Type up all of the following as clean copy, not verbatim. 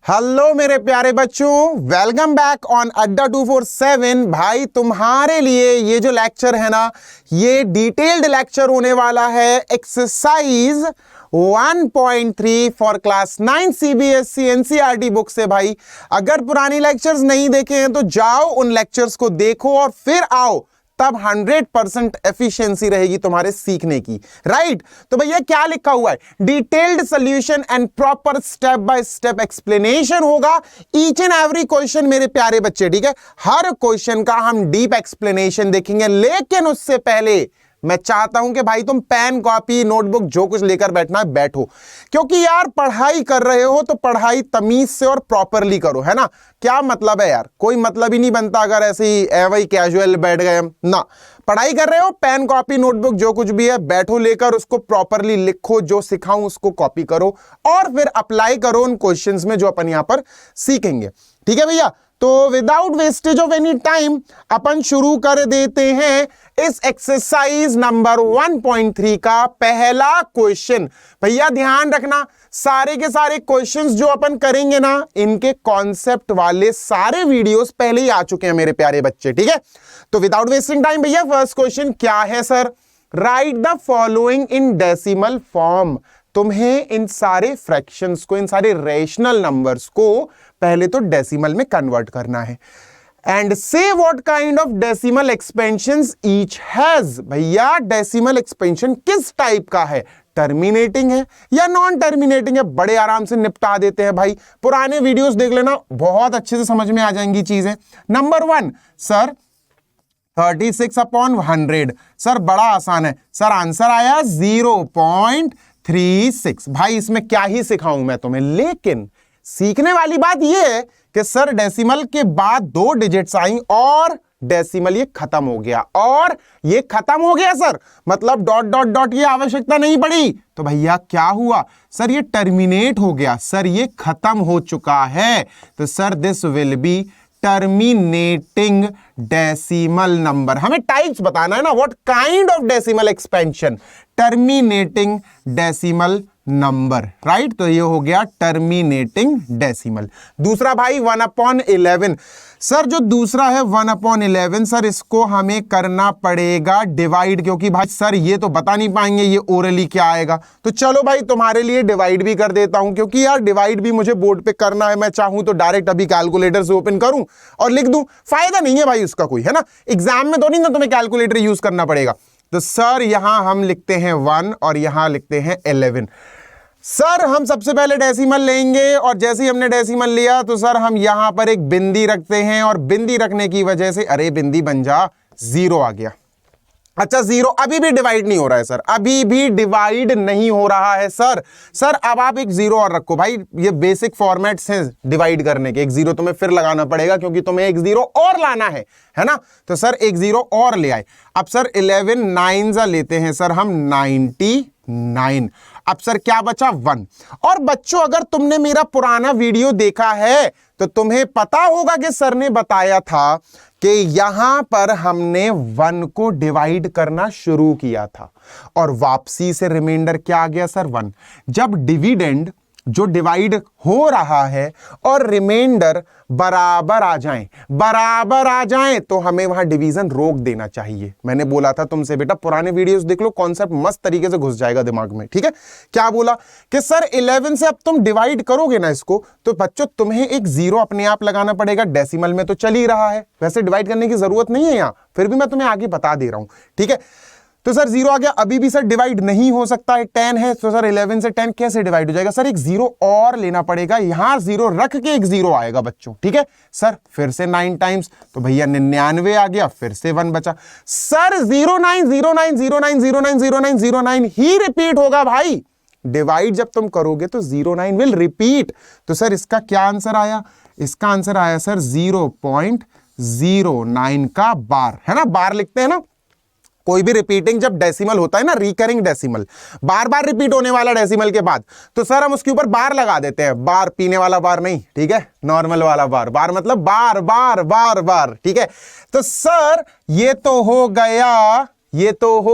Hello मेरे प्यारे बच्चों, वेलकम बैक ऑन अड्डा 247। भाई तुम्हारे लिए ये जो लेक्चर है ना, ये डिटेल्ड लेक्चर होने वाला है exercise 1.3 for class 9 CBSE NCERT book से। भाई अगर पुरानी लेक्चर्स नहीं देखे हैं तो जाओ उन लेक्चर्स को देखो और फिर आओ, तब 100% एफिशिएंसी रहेगी तुम्हारे सीखने की। राइट? तो भैया क्या लिखा हुआ है, detailed solution and proper step by step explanation होगा ईच एंड एवरी क्वेश्चन मेरे प्यारे बच्चे। ठीक है, हर क्वेश्चन का हम डीप एक्सप्लेनेशन देखेंगे, लेकिन उससे पहले मैं चाहता हूं कि भाई तुम पेन कॉपी नोटबुक जो कुछ लेकर बैठना है बैठो, क्योंकि यार पढ़ाई कर रहे हो तो पढ़ाई तमीज से और प्रॉपरली करो, है ना। क्या मतलब है यार, कोई मतलब ही नहीं बनता अगर ऐसे ही वही कैजुअल बैठ गए ना। पढ़ाई कर रहे हो, पेन कॉपी नोटबुक जो कुछ भी है बैठो लेकर, उसको प्रॉपरली लिखो, जो सिखाऊं उसको कॉपी करो और फिर अप्लाई करो उन क्वेश्चंस में जो अपन यहां पर सीखेंगे। ठीक है भैया, तो without wastage of any time अपन शुरू कर देते हैं इस एक्सरसाइज नंबर 1.3 का पहला क्वेश्चन। भैया ध्यान रखना, सारे के सारे क्वेश्चंस जो अपन करेंगे ना, इनके कॉन्सेप्ट वाले सारे वीडियोस पहले ही आ चुके हैं मेरे प्यारे बच्चे। ठीक है, तो विदाउट वेस्टिंग टाइम भैया फर्स्ट क्वेश्चन क्या है sir, right the following in decimal form. तुम्हें इन सारे फ्रैक्शंस को, इन सारे रेशनल नंबर्स को पहले तो डेसिमल में कन्वर्ट करना है। एंड से what kind of decimal expansions each has. भैया डेसिमल एक्सपेंशन किस टाइप का है, टर्मिनेटिंग है या नॉन टर्मिनेटिंग है, बड़े आराम से निपटा देते हैं भाई। पुराने वीडियोस देख लेना, बहुत अच्छे से समझ में आ जाएंगी चीजें। Number 1 sir 36/100। सर बड़ा आसान है सर, आंसर आया 0.36। भाई इसमें क्या ही सिखाऊं मैं तुम्हें, लेकिन सीखने वाली बात यह है कि सर डेसिमल के बाद 2 डिजिट्स आई और डेसिमल ये खत्म हो गया, और ये खत्म हो गया सर, मतलब डॉट डॉट डॉट की आवश्यकता नहीं पड़ी। तो भैया क्या हुआ सर, ये टर्मिनेट हो गया, सर ये खत्म हो चुका है। तो sir this will be terminating decimal number. हमें टाइप्स बताना है ना, what kind of decimal expansion, terminating decimal number. Right, तो ये हो गया टर्मिनेटिंग डेसिमल। दूसरा भाई 1/11। सर जो दूसरा है 1/11, सर इसको हमें करना पड़ेगा डिवाइड, क्योंकि भाई सर ये तो बता नहीं पाएंगे ये ओरली क्या आएगा। तो चलो भाई तुम्हारे लिए डिवाइड भी कर देता हूं, क्योंकि यार डिवाइड भी मुझे बोर्ड पे करना है। मैं चाहूं तो डायरेक्ट अभी कैलकुलेटर से ओपन करूं और लिख दूं, फायदा नहीं है भाई उसका कोई, है ना। एग्जाम में तो नहीं ना तुम्हें कैलकुलेटर यूज करना पड़ेगा। तो सर यहां हम लिखते हैं 1 और यहां लिखते हैं 11। सर हम सबसे पहले डेसिमल लेंगे, और जैसे ही हमने डेसिमल लिया तो सर हम यहां पर एक बिंदी रखते हैं, और बिंदी रखने की वजह से अरे बिंदी बन जा, 0 आ गया। अच्छा 0 अभी भी डिवाइड नहीं हो रहा है सर, अभी भी डिवाइड नहीं हो रहा है सर। सर अब आप एक 0 और रखो भाई, ये बेसिक फॉर्मेट्स हैं डिवाइड करने के। एक 0 तुम्हें फिर लगाना पड़ेगा, क्योंकि तुम्हें एक 0 और लाना है ना। तो सर एक 0 और ले आए। अब सर 11 9 लेते हैं सर हम 99। अब सर क्या बचा 1। और बच्चों अगर तुमने मेरा पुराना वीडियो देखा है तो तुम्हें पता होगा कि सर ने बताया था कि यहां पर हमने 1 को डिवाइड करना शुरू किया था, और वापसी से रिमाइंडर क्या आ गया सर 1। जब डिविडेंड जो डिवाइड हो रहा है और रिमाइंडर बराबर आ जाएं तो हमें वहां डिवीजन रोक देना चाहिए। मैंने बोला था तुमसे बेटा, पुराने वीडियोस देख लो, कॉन्सेप्ट मस्त तरीके से घुस जाएगा दिमाग में। ठीक है, क्या बोला कि सर 11 से अब तुम डिवाइड करोगे ना इसको, तो बच्चों तुम्हें एक 0 अपने आप लगाना पड़ेगा। डेसिमल में तो चल ही रहा है, वैसे डिवाइड करने की जरूरत नहीं है यहां, फिर भी मैं तुम्हें आगे बता दे रहा हूं। ठीक है, तो सर 0 आ गया। अभी भी सर डिवाइड नहीं हो सकता है, 10 है, तो सर 11 से 10 कैसे डिवाइड हो जाएगा सर, एक 0 और लेना पड़ेगा, यहां 0 रख के एक 0 आएगा बच्चों। ठीक है सर, फिर से 9 टाइम्स, तो भैया 99 आ गया, फिर से 1 बचा। सर 09 ही रिपीट होगा भाई, डिवाइड जब तुम करोगे तो 09 विल रिपीट। तो सर इसका क्या आंसर आया, इसका आंसर आया सर 0.09 का बार, है ना। बार लिखते हैं ना, कोई भी रिपीटिंग जब डेसिमल होता है ना, रिकरिंग डेसिमल, बार बार रिपीट होने वाला डेसिमल के बाद, तो सर हम उसके ऊपर बार लगा देते हैं। बार पीने वाला बार नहीं, ठीक है, नॉर्मल वाला बार। बार मतलब बार बार बार बार। ठीक है, तो सर ये तो हो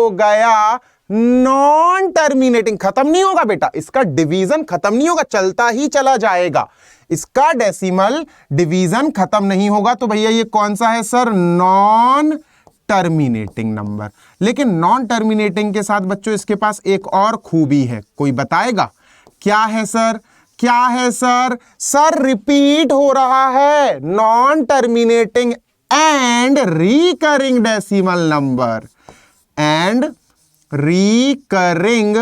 गया नॉन टर्मिनेटिंग। खत्म नहीं होगा बेटा, इसका डिवीजन खत्म नहीं होगा, चलता ही चला जाएगा। इसका डेसिमल डिवीजन खत्म नहीं होगा, तो भैया ये कौन सा है सर, नॉन टर्मिनेटिंग नंबर। लेकिन नॉन टर्मिनेटिंग के साथ बच्चों इसके पास एक और खूबी है, कोई बताएगा क्या है सर, क्या है सर? सर रिपीट हो रहा है, non terminating and recurring decimal number, and recurring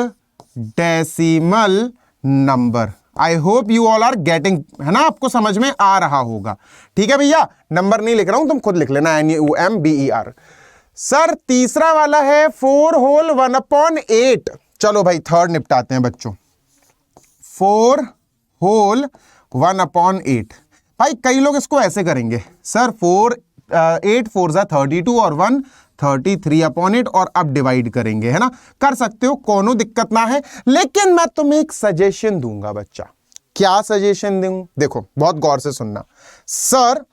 decimal number. I hope you all are getting, है ना, आपको समझ में आ रहा होगा। ठीक है भैया, नंबर नहीं लिख रहा हूं, तुम खुद लिख लेना, NUMBER। सर तीसरा वाला है 4 होल 1/8। चलो भाई थर्ड निपटाते हैं बच्चों, 4 होल 1/8। भाई कई लोग इसको ऐसे करेंगे, सर 8 4 जा 32 और 1 33/8, और अब डिवाइड करेंगे, है ना, कर सकते हो, कोनो दिक्कत ना है। लेकिन मैं तुम्हें एक सजेशन दूंगा बच्चा। क्या सजेशन दूं? देखो बहुत गौर से सुनना। सर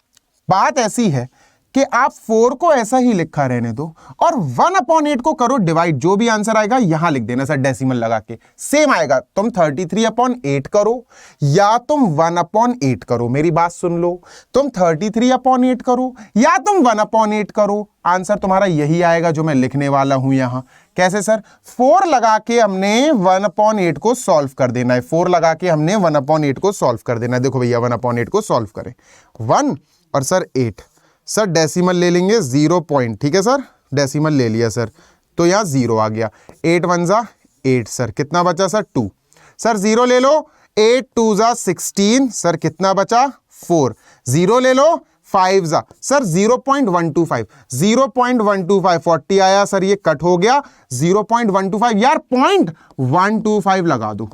बात ऐसी है कि आप 4 को ऐसा ही लिखा रहने दो और 1/8 को करो डिवाइड, जो भी आंसर आएगा यहां लिख देना सर डेसिमल लगा के, सेम आएगा। तुम 33/8 करो या तुम 1/8 करो, मेरी बात सुन लो, तुम 33/8 करो या तुम 1/8 करो, आंसर तुम्हारा यही आएगा जो मैं लिखने वाला हूं यहां। कैसे सर? 4 लगा के हमने 1/8 को सॉल्व कर देना है, 4 लगा के हमने 1/8 को सॉल्व कर देना है। देखो भैया 1/8 को सॉल्व करें, 1 और सर 8, सर डेसिमल ले लेंगे 0 पॉइंट, ठीक है सर, डेसिमल ले लिया सर, तो यहां 0 आ गया। 8 1 जा 8, सर कितना बचा सर 2, सर 0 ले लो, 8 2 जा 16, सर कितना बचा 4, 0 ले लो, 5 जा सर 0.125, 0.125 40 आया सर, ये कट हो गया 0.125, यार 0.125 लगा दो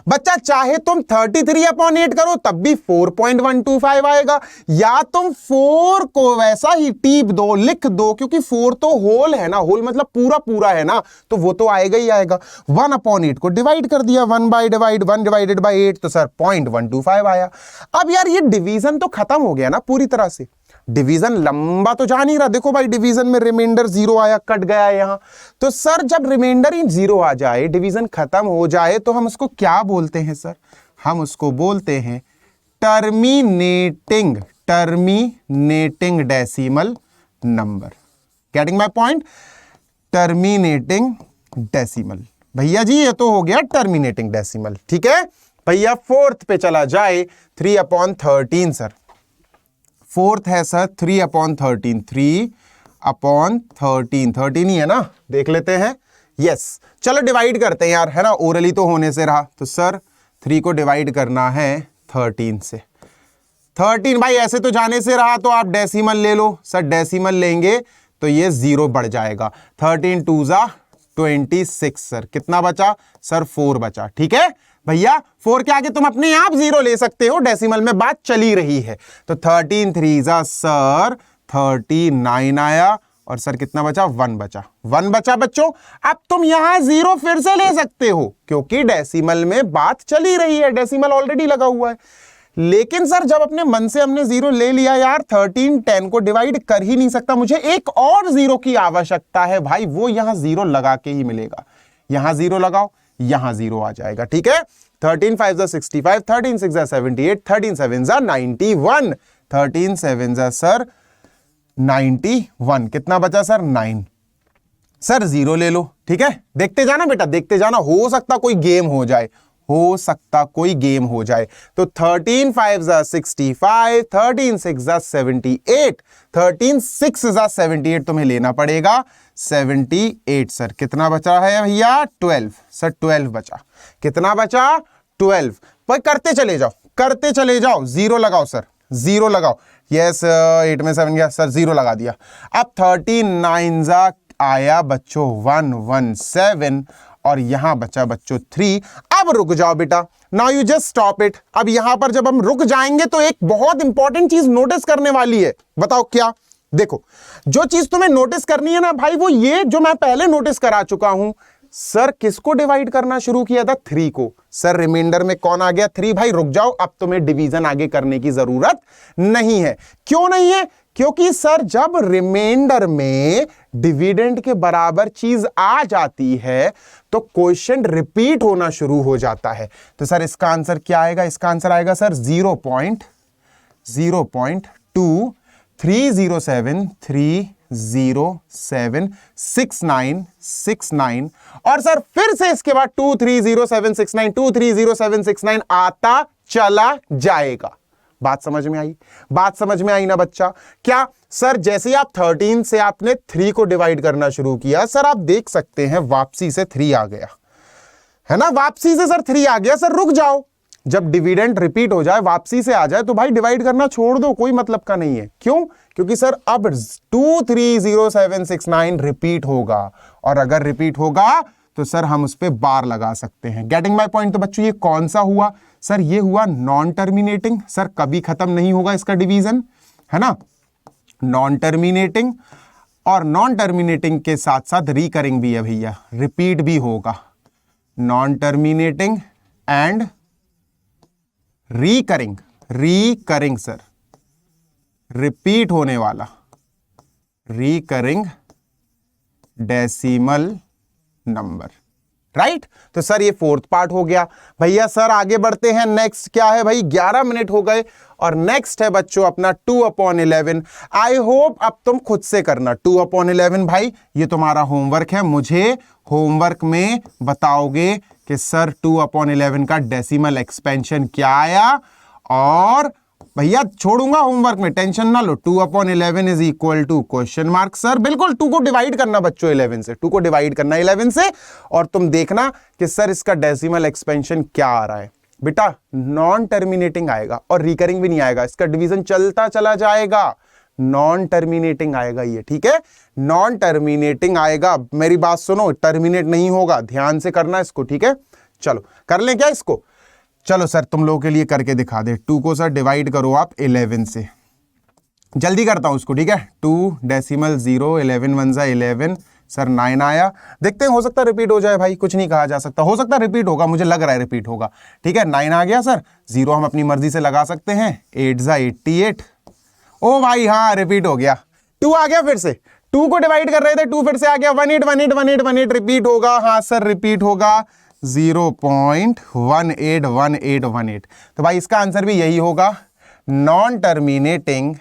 बच्चा। चाहे तुम 33/8 करो तब भी 4.125 आएगा, या तुम 4 को वैसा ही टीप दो, लिख दो, क्योंकि 4 तो होल है ना, होल मतलब पूरा पूरा है ना, तो वो तो आएगा ही आएगा। 1/8 को डिवाइड कर दिया, 1 डिवाइडेड बाई 8, तो सर 0.125 आया। अब यार ये डिवीजन तो खत्म हो गया ना पूरी तरह से, डिवीजन लंबा तो जा नहीं रहा। देखो भाई डिवीजन में रिमाइंडर 0 आया, कट गया यहां, तो सर जब रिमाइंडर ही 0 आ जाए, डिवीजन खत्म हो जाए, तो हम उसको क्या बोलते हैं सर? हम उसको बोलते हैं terminating decimal number. Getting my point? Terminating decimal. भैया जी ये तो हो गया टर्मिनेटिंग डेसिमल, ठीक है भैया। फोर्थ पे चला जाए, 3/13 सर। फोर्थ है सर 3/13, 3/13, 13 ही है ना, देख लेते हैं। यस, चलो डिवाइड करते हैं यार, है ना, ओरली तो होने से रहा, तो सर 3 को डिवाइड करना है 13 से। 13 भाई ऐसे तो जाने से रहा, तो आप डेसिमल ले लो सर, डेसिमल लेंगे तो ये 0 बढ़ जाएगा। 13 2 जा 26 सर, कितना बचा सर 4 बचा, ठीक है भैया। 4 के आगे तुम अपने आप 0 ले सकते हो, डेसिमल में बात चली रही है। तो 13 3 जा सर 39 आया, और सर कितना बचा 1 बचा, 1 बचा बच्चों। अब तुम यहां 0 फिर से ले सकते हो, क्योंकि डेसिमल में बात चली रही है, डेसिमल ऑलरेडी लगा हुआ है। लेकिन सर जब अपने मन से हमने 0 ले लिया, यार 13 10 को डिवाइड कर ही नहीं सकता, मुझे एक और 0 की आवश्यकता है भाई, वो यहां 0 लगा के ही मिलेगा। यहां 0 लगाओ, यहां 0 आ जाएगा, ठीक है। 13 5 जा 65, 13 6 जा 78, 13 7 जा 91, 13 7 जा सर 91, कितना बचा सर 9, सर 0 ले लो, ठीक है। देखते जाना बेटा, देखते जाना, हो सकता कोई गेम हो जाए, हो सकता कोई गेम हो जाए। तो 13 5 जा 65, 13 6 जा 78, 13 6 जा 78 तुम्हें लेना पड़ेगा 78 सर, कितना बचा है भैया 12, सर 12 बचा, कितना बचा 12। भाई करते चले जाओ, करते चले जाओ, 0 लगाओ सर, 0 लगाओ। यस 8 में 7 गया सर, 0 लगा दिया। अब 39 जा आया बच्चों 117, और यहां बचा बच्चों 3। अब रुक जाओ बेटा, now you just stop it. अब यहां पर जब हम रुक जाएंगे तो एक बहुत इंपॉर्टेंट चीज नोटिस करने वाली है। बताओ क्या? देखो जो चीज तुम्हें नोटिस करनी है ना भाई, वो ये जो मैं पहले नोटिस करा चुका हूं, सर किसको डिवाइड करना शुरू किया था? 3 को। सर रिमाइंडर में कौन आ गया? 3। भाई रुक जाओ, अब तुम्हें डिवीजन आगे करने की जरूरत नहीं है। क्यों नहीं है? क्योंकि सर जब रिमाइंडर में डिविडेंड के बराबर चीज आ जाती है तो क्वेश्चन रिपीट होना शुरू हो जाता है। तो सर इसका आंसर क्या आएगा? इसका आंसर आएगा सर 0.03076969 और सर फिर से इसके बाद 230769 230769 आता चला जाएगा। बात समझ में आई? बात समझ में आई ना बच्चा? क्या सर जैसे ही आप 13 से आपने 3 को डिवाइड करना शुरू किया, सर आप देख सकते हैं वापसी से 3 आ गया है ना, वापसी से सर 3 आ गया। सर रुक जाओ, जब डिविडेंड रिपीट हो जाए, वापसी से आ जाए, तो भाई डिवाइड करना छोड़ दो, कोई मतलब का नहीं है। क्यों? क्योंकि सर अब 230769 रिपीट होगा, और अगर रिपीट होगा तो सर हम उस पर बार लगा सकते हैं। Getting my point? तो बच्चों ये कौन सा हुआ? सर ये हुआ नॉन टर्मिनेटिंग। सर कभी खत्म नहीं होगा इसका डिवीजन, है ना, नॉन टर्मिनेटिंग। और नॉन टर्मिनेटिंग के साथ साथ रिकरिंग भी है भैया, रिपीट भी होगा। Non terminating and recurring, recurring sir repeat होने वाला, रिकरिंग डेसिमल नंबर, राइट। तो सर ये 4th पार्ट हो गया भैया। सर आगे बढ़ते हैं, नेक्स्ट क्या है भाई? 11 मिनट हो गए और नेक्स्ट है बच्चों अपना 2/11। आई होप अब तुम खुद से करना 2/11। भाई ये तुम्हारा होमवर्क है, मुझे होमवर्क में बताओगे कि सर 2/11 का डेसिमल एक्सपेंशन क्या आया, और भैया छोड़ूंगा होमवर्क में, टेंशन ना लो। 2/11 is equal to question mark. Sir बिल्कुल 2 को डिवाइड करना बच्चों 11 से, 2 को डिवाइड करना 11 से, और तुम देखना कि सर इसका डेसिमल एक्सपेंशन क्या आ रहा है। बेटा नॉन टर्मिनेटिंग आएगा और रिकरिंग भी नहीं आएगा, इसका डिवीजन चलता चला जाएगा। नॉन टर्मिनेटिंग आएगा ये, ठीक है, नॉन टर्मिनेटिंग आएगा। मेरी बात सुनो, टर्मिनेट नहीं होगा, ध्यान से करना इसको, ठीक है। चलो कर लें क्या इसको? चलो सर तुम लोगों के लिए करके दिखा दे। 2 को सर डिवाइड करो आप 11 से, जल्दी करता हूं उसको, ठीक है। 2.0 11 1 11 सर 9 आया। देखते हैं, हो सकता है रिपीट हो जाए भाई, कुछ नहीं कहा जा सकता, हो सकता है रिपीट होगा, मुझे लग रहा है रिपीट होगा, ठीक है। 9 आ गया सर, 0 हम अपनी मर्जी से लगा सकते हैं। 8 88, ओ भाई हाँ रिपीट हो गया। 2 आ गया, फिर से 2 को डिवाइड कर रहे थे, 2 फिर से आ गया। 18 18 18 18 रिपीट होगा, हाँ सर रिपीट होगा 0.181818। तो भाई इसका आंसर भी यही होगा, नॉन टर्मिनेटिंग।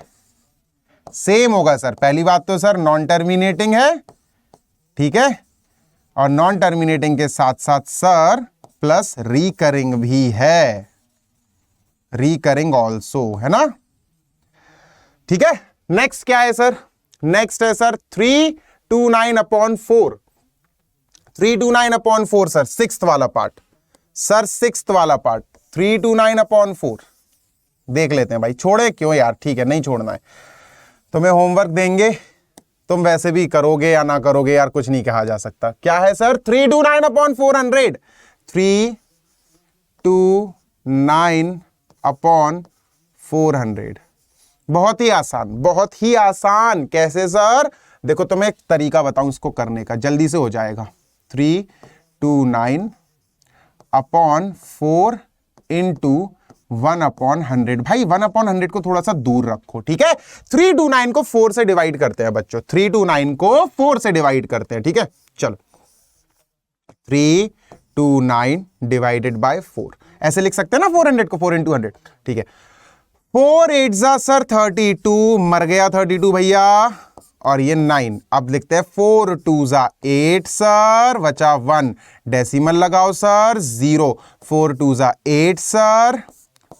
सेम होगा सर, पहली बात तो सर नॉन टर्मिनेटिंग है, ठीक है, और नॉन टर्मिनेटिंग के साथ साथ सर प्लस रिकरिंग भी है, रिकरिंग ऑल्सो, है ना, ठीक है। नेक्स्ट क्या है सर? नेक्स्ट है सर 329/4। 329/4 सर 6th वाला पार्ट, सर 6th वाला पार्ट 329/4 देख लेते हैं भाई। छोड़े क्यों यार, ठीक है नहीं छोड़ना है। तुम्हें होमवर्क देंगे, तुम वैसे भी करोगे या ना करोगे यार, कुछ नहीं कहा जा सकता। क्या है सर? 329/400, 329/400। बहुत ही आसान, बहुत ही आसान। कैसे सर? देखो तुम्हें एक तरीका बताऊं इसको करने का, जल्दी से हो जाएगा। 329/4 इंटू 1/100। भाई 1/100 को थोड़ा सा दूर रखो, ठीक है। 329 को 4 से डिवाइड करते हैं बच्चों, 329 को 4 से डिवाइड करते हैं, ठीक है। चलो 329 डिवाइडेड बाय 4, ऐसे लिख सकते हैं ना 400 को, 4 into 100, ठीक है। 4 8 सर 32, मर गया 32 भैया, और ये 9। अब लिखते हैं 4 2 8 सर, बचा 1, डेसिमल लगाओ सर 0, 4 2 8 सर,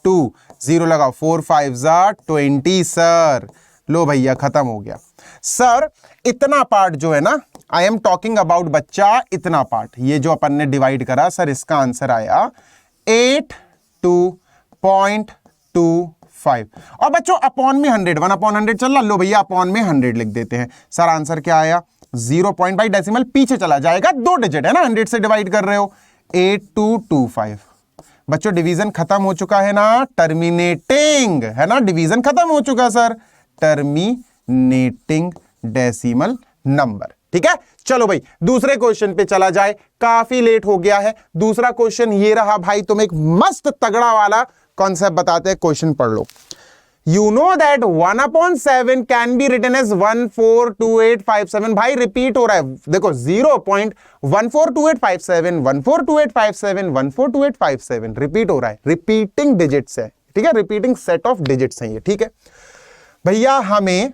2 0 लगाओ, 4 5 20 सर। लो भैया खत्म हो गया सर। इतना पार्ट जो है ना, आई एम टॉकिंग अबाउट बच्चा, इतना पार्ट, ये जो अपन ने डिवाइड करा सर, इसका आंसर आया 82.25। और बच्चों अपॉन में 100, 1/100 चल रहा, लो भैया अपॉन में 100 लिख देते हैं। सर आंसर क्या आया? 0 पॉइंट, भाई डेसिमल पीछे चला जाएगा, 2 डिजिट है ना, 100 से डिवाइड कर रहे हो, 8225। बच्चों डिवीजन खत्म हो चुका है ना, टर्मिनेटिंग है ना, डिवीजन खत्म हो चुका सर, टर्मिनेटिंग डेसिमल नंबर, ठीक ठीक है, चलो भाई दूसरे क्वेश्चन पे चला जाए, काफी लेट हो गया है। दूसरा क्वेश्चन ये रहा भाई, तुम एक मस्त तगड़ा वाला कॉन्सेप्ट बताते हैं, क्वेश्चन पढ़ लो। You know that 1/7 can be written as 142857। भाई रिपीट हो रहा है, देखो 0.142857 142857 142857 रिपीट हो रहा है, रिपीटिंग डिजिट्स है, ठीक है, रिपीटिंग सेट ऑफ डिजिट्स हैं ये, ठीक है भैया। हमें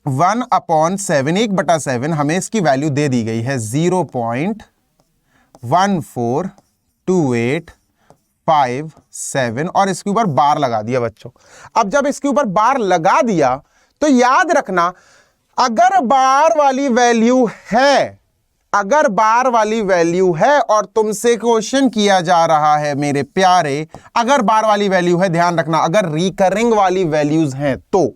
1/7 1/7 हमें इसकी वैल्यू दे दी गई है 0.142857 और इसके ऊपर बार लगा दिया बच्चों। अब जब इसके ऊपर बार लगा दिया तो याद रखना, अगर बार वाली वैल्यू है, अगर बार वाली वैल्यू है और तुमसे क्वेश्चन किया जा रहा है मेरे प्यारे, अगर बार वाली वैल्यू है, ध्यान रखना, अगर रिकरिंग वाली वैल्यूज हैं तो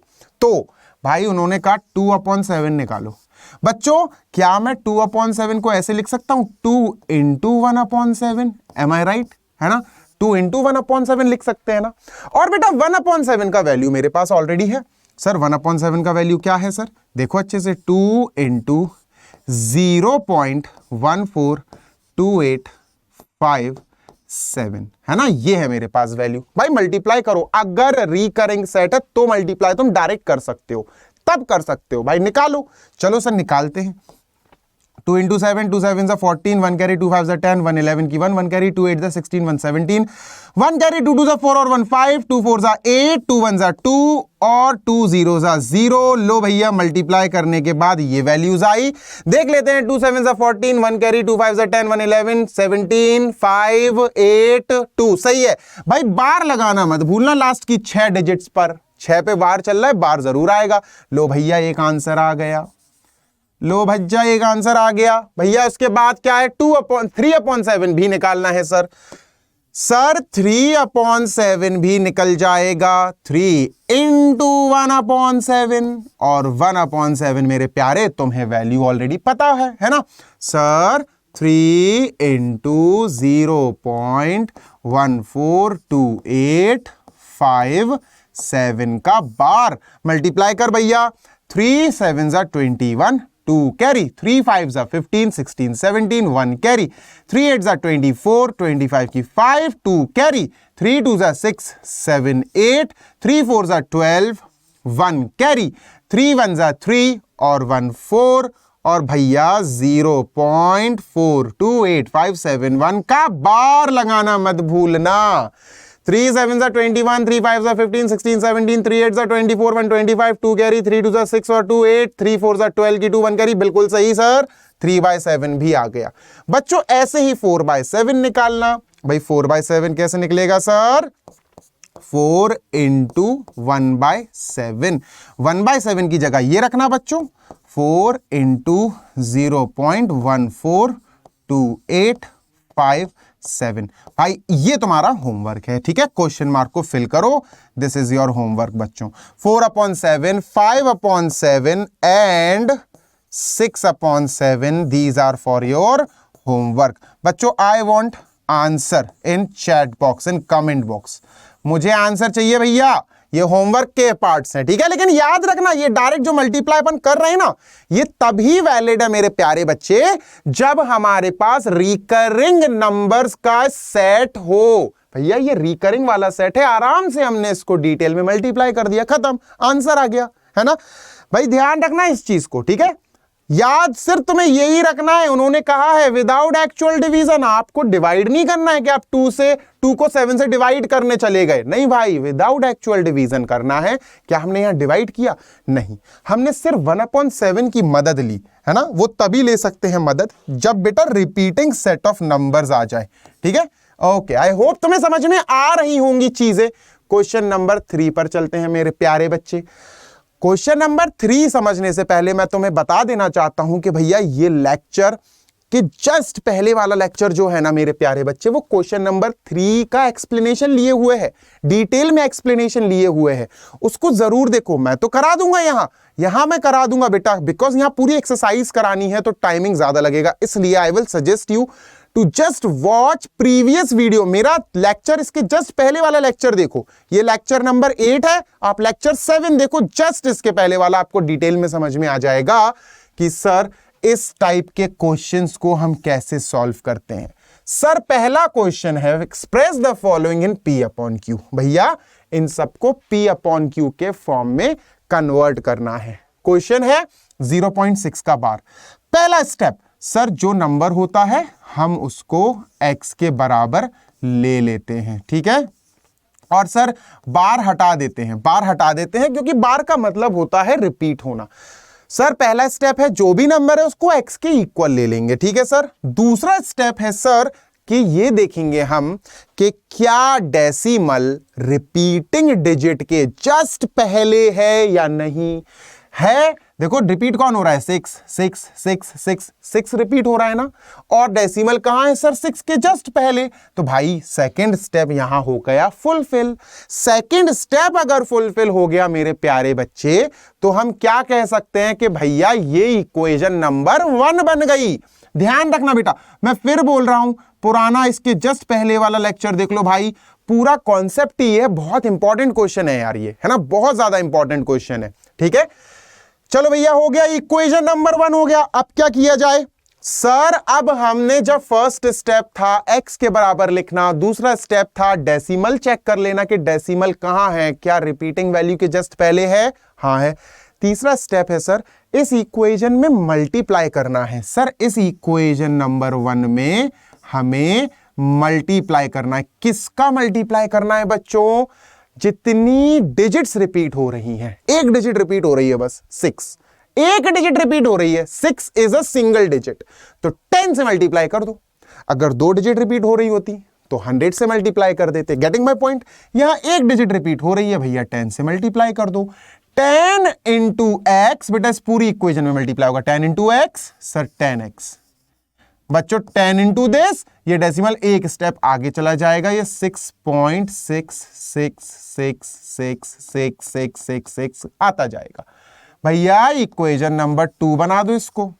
भाई उन्होंने कहा 2/7 निकालो। बच्चों क्या मैं 2/7 को ऐसे लिख सकता हूं, 2 × 1/7, एम आई राइट, है ना, 2 × 1/7 लिख सकते हैं ना। और बेटा 1/7 का वैल्यू मेरे पास ऑलरेडी है। सर 1/7 का वैल्यू क्या है सर, देखो अच्छे से, 2 × 0.142857 है ना, ये है मेरे पास वैल्यू। भाई मल्टीप्लाई करो, अगर रिकरिंग सेट है तो मल्टीप्लाई तुम डायरेक्ट कर सकते हो, तब कर सकते हो भाई, निकालो। चलो सर निकालते हैं। 2 × 7 2 7 14 1 कैरी 2 5 10 1 11 की 1 1 कैरी 2 8 16 1 17 1 कैरी 2 2 4 और 1 5 2 4 8 2 1 2 और 2 0 0। लो भैया मल्टीप्लाई करने के बाद ये वैल्यूज आई, देख लेते हैं। 2 7 14 1 कैरी 2 5 10 1 11 17 5 8 2, सही है भाई। बार लगाना मत भूलना लास्ट की 6 डिजिट्स पर, 6 पे बार चल रहा है, बार जरूर आएगा। लो भैया एक आंसर आ गया, लो भज्जा एक आंसर आ गया भैया। उसके बाद क्या है, 3/7 भी निकालना है सर। सर 3/7 भी निकल जाएगा, 3 × 1/7 और 1/7 मेरे प्यारे तुम्हें वैल्यू ऑलरेडी पता है ना सर। 3 × 0.142857 का बार मल्टीप्लाई कर भैया, 3 7 21 2 कैरी 3 5 15 16 17 1 कैरी 3 8 24 25 की 5 2 कैरी 3 2 6 7 8 3 4 12 1 कैरी 3 1 3 और 1 4 और भैया 0.428571 का बार लगाना मत भूलना। 3 7 21 3 5 15 16 17 3 8 24 1 25 2 कैरी 3 2 6 और 2 8 3 4 12 की 2 1 कैरी, बिल्कुल सही सर। 3/7 भी आ गया बच्चों। ऐसे ही 4/7 निकालना भाई। 4/7 कैसे निकलेगा सर, 4 × 1/7, 1/7 की जगह ये रखना बच्चों, 4 × 0.142857। भाई ये तुम्हारा होमवर्क है, ठीक है, क्वेश्चन मार्क को फिल करो, दिस इज योर होमवर्क बच्चों। 4/7, 5/7 and 6/7, these are for your homework बच्चों। I want answer in chat box, in comment box, मुझे आंसर चाहिए भैया। ये होमवर्क के पार्ट्स हैं, ठीक है, लेकिन याद रखना ये डायरेक्ट जो मल्टीप्लाई अपन कर रहे हैं ना, ये तभी वैलिड है मेरे प्यारे बच्चे जब हमारे पास रिकरिंग नंबर्स का सेट हो। भैया ये रिकरिंग वाला सेट है, आराम से हमने इसको डिटेल में मल्टीप्लाई कर दिया, खत्म, आंसर आ गया, है ना भाई। ध्यान रखना इस चीज को, ठीक है, याद सिर्फ तुम्हें यही रखना है। उन्होंने कहा है विदाउट एक्चुअल डिवीजन, आपको डिवाइड नहीं करना है कि आप 2 को 7 से डिवाइड करने चले गए, नहीं भाई, विदाउट एक्चुअल डिवीजन करना है। क्या हमने यहां डिवाइड किया? नहीं, हमने सिर्फ 1/7 की मदद ली, है ना। वो तभी ले सकते हैं मदद जब बेटा रिपीटिंग सेट ऑफ नंबर्स आ जाए, ठीक है। ओके, आई होप तुम्हें समझ में आ रही होंगी चीजें। क्वेश्चन नंबर 3 पर चलते हैं मेरे प्यारे बच्चे। क्वेश्चन नंबर 3 समझने से पहले मैं तुम्हें बता देना चाहता हूं कि भैया ये लेक्चर कि जस्ट पहले वाला लेक्चर जो है ना मेरे प्यारे बच्चे, वो क्वेश्चन नंबर 3 का एक्सप्लेनेशन लिए हुए है, डिटेल में एक्सप्लेनेशन लिए हुए है, उसको जरूर देखो। मैं तो करा दूंगा यहां मैं करा दूंगा बेटा, बिकॉज यहां पूरी एक्सरसाइज करानी है तो टाइमिंग ज्यादा लगेगा, इसलिए I will suggest you to just watch previous video. मेरा लेक्चर इसके जस्ट पहले वाला लेक्चर देखो, ये लेक्चर नंबर 8 है, आप लेक्चर 7 देखो, जस्ट इसके पहले वाला, आपको डिटेल में समझ में आ जाएगा कि सर इस टाइप के क्वेश्चंस को हम कैसे सॉल्व करते हैं। सर पहला क्वेश्चन है express the following in P upon Q। भैया इन सबको P अपॉन Q के फॉर्म में कन्वर्ट करना है। क्वेश्चन है 0.6 का बार। पहला स्टेप, सर जो नंबर होता है हम उसको x के बराबर ले लेते हैं, ठीक है, और सर बार हटा देते हैं, बार हटा देते हैं क्योंकि बार का मतलब होता है रिपीट होना। सर पहला स्टेप है जो भी नंबर है उसको x के इक्वल ले लेंगे, ठीक है सर। दूसरा स्टेप है सर कि ये देखेंगे हम कि क्या डेसिमल रिपीटिंग डिजिट के जस्ट पहले है या नहीं है। देखो रिपीट कौन हो रहा है, 6 6 6 6 6 रिपीट हो रहा है ना, और डेसिमल कहां है सर 6 के जस्ट पहले। तो भाई सेकंड स्टेप यहां हो गया फुलफिल। सेकंड स्टेप अगर फुलफिल हो गया मेरे प्यारे बच्चे, तो हम क्या कह सकते हैं कि भैया ये इक्वेशन नंबर 1 बन गई। ध्यान रखना बेटा, मैं फिर बोल रहा हूं, पुराना इसके जस्ट पहले वाला लेक्चर देख लो भाई, पूरा कॉन्सेप्ट ही है। बहुत इंपॉर्टेंट क्वेश्चन है यार, ये है ना, बहुत ज्यादा इंपॉर्टेंट क्वेश्चन है, ठीक है। चलो भैया हो गया, इक्वेशन नंबर 1 हो गया। अब क्या किया जाए सर, अब हमने जब फर्स्ट स्टेप था x के बराबर लिखना, दूसरा स्टेप था डेसिमल चेक कर लेना कि डेसिमल कहां है, क्या रिपीटिंग वैल्यू के जस्ट पहले है, हाँ है। तीसरा स्टेप है सर इस इक्वेशन में मल्टीप्लाई करना है। सर इस इक्वेशन नंबर 1 में हमें मल्टीप्लाई करना है। किसका मल्टीप्लाई करना है बच्चों, जितनी डिजिट्स रिपीट हो रही हैं। एक डिजिट रिपीट हो रही है बस 6, एक डिजिट रिपीट हो रही है, 6 इज अ सिंगल डिजिट, तो 10 से मल्टीप्लाई कर दो। अगर 2 डिजिट रिपीट हो रही होती तो 100 से मल्टीप्लाई कर देते। Getting my point. यहां एक डिजिट रिपीट हो रही है भैया, 10 से मल्टीप्लाई कर दो। 10 इंटू एक्स, बेटा इस पूरी इक्वेशन में मल्टीप्लाई होगा। 10 इंटू एक्स सर 10x। बच्चों 10 इंटू दिस, ये डेसिमल एक स्टेप आगे चला जाएगा, ये 6.6666666 आता जाएगा। भैया इक्वेशन नंबर 2 बना दो इसको।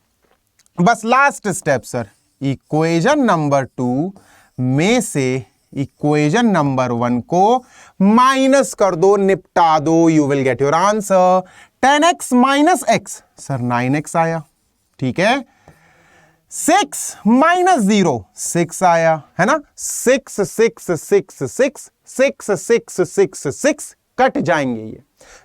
बस last step sir, equation number 2 में से इक्वेशन नंबर 1 को माइनस कर दो, निपटा दो, you will get your answer. 10x minus x sir 9x आया, ठीक है। 6 माइनस 0 6 आया, है ना। 6 6 6 6 6 6 6 6 कट जाएंगे ये।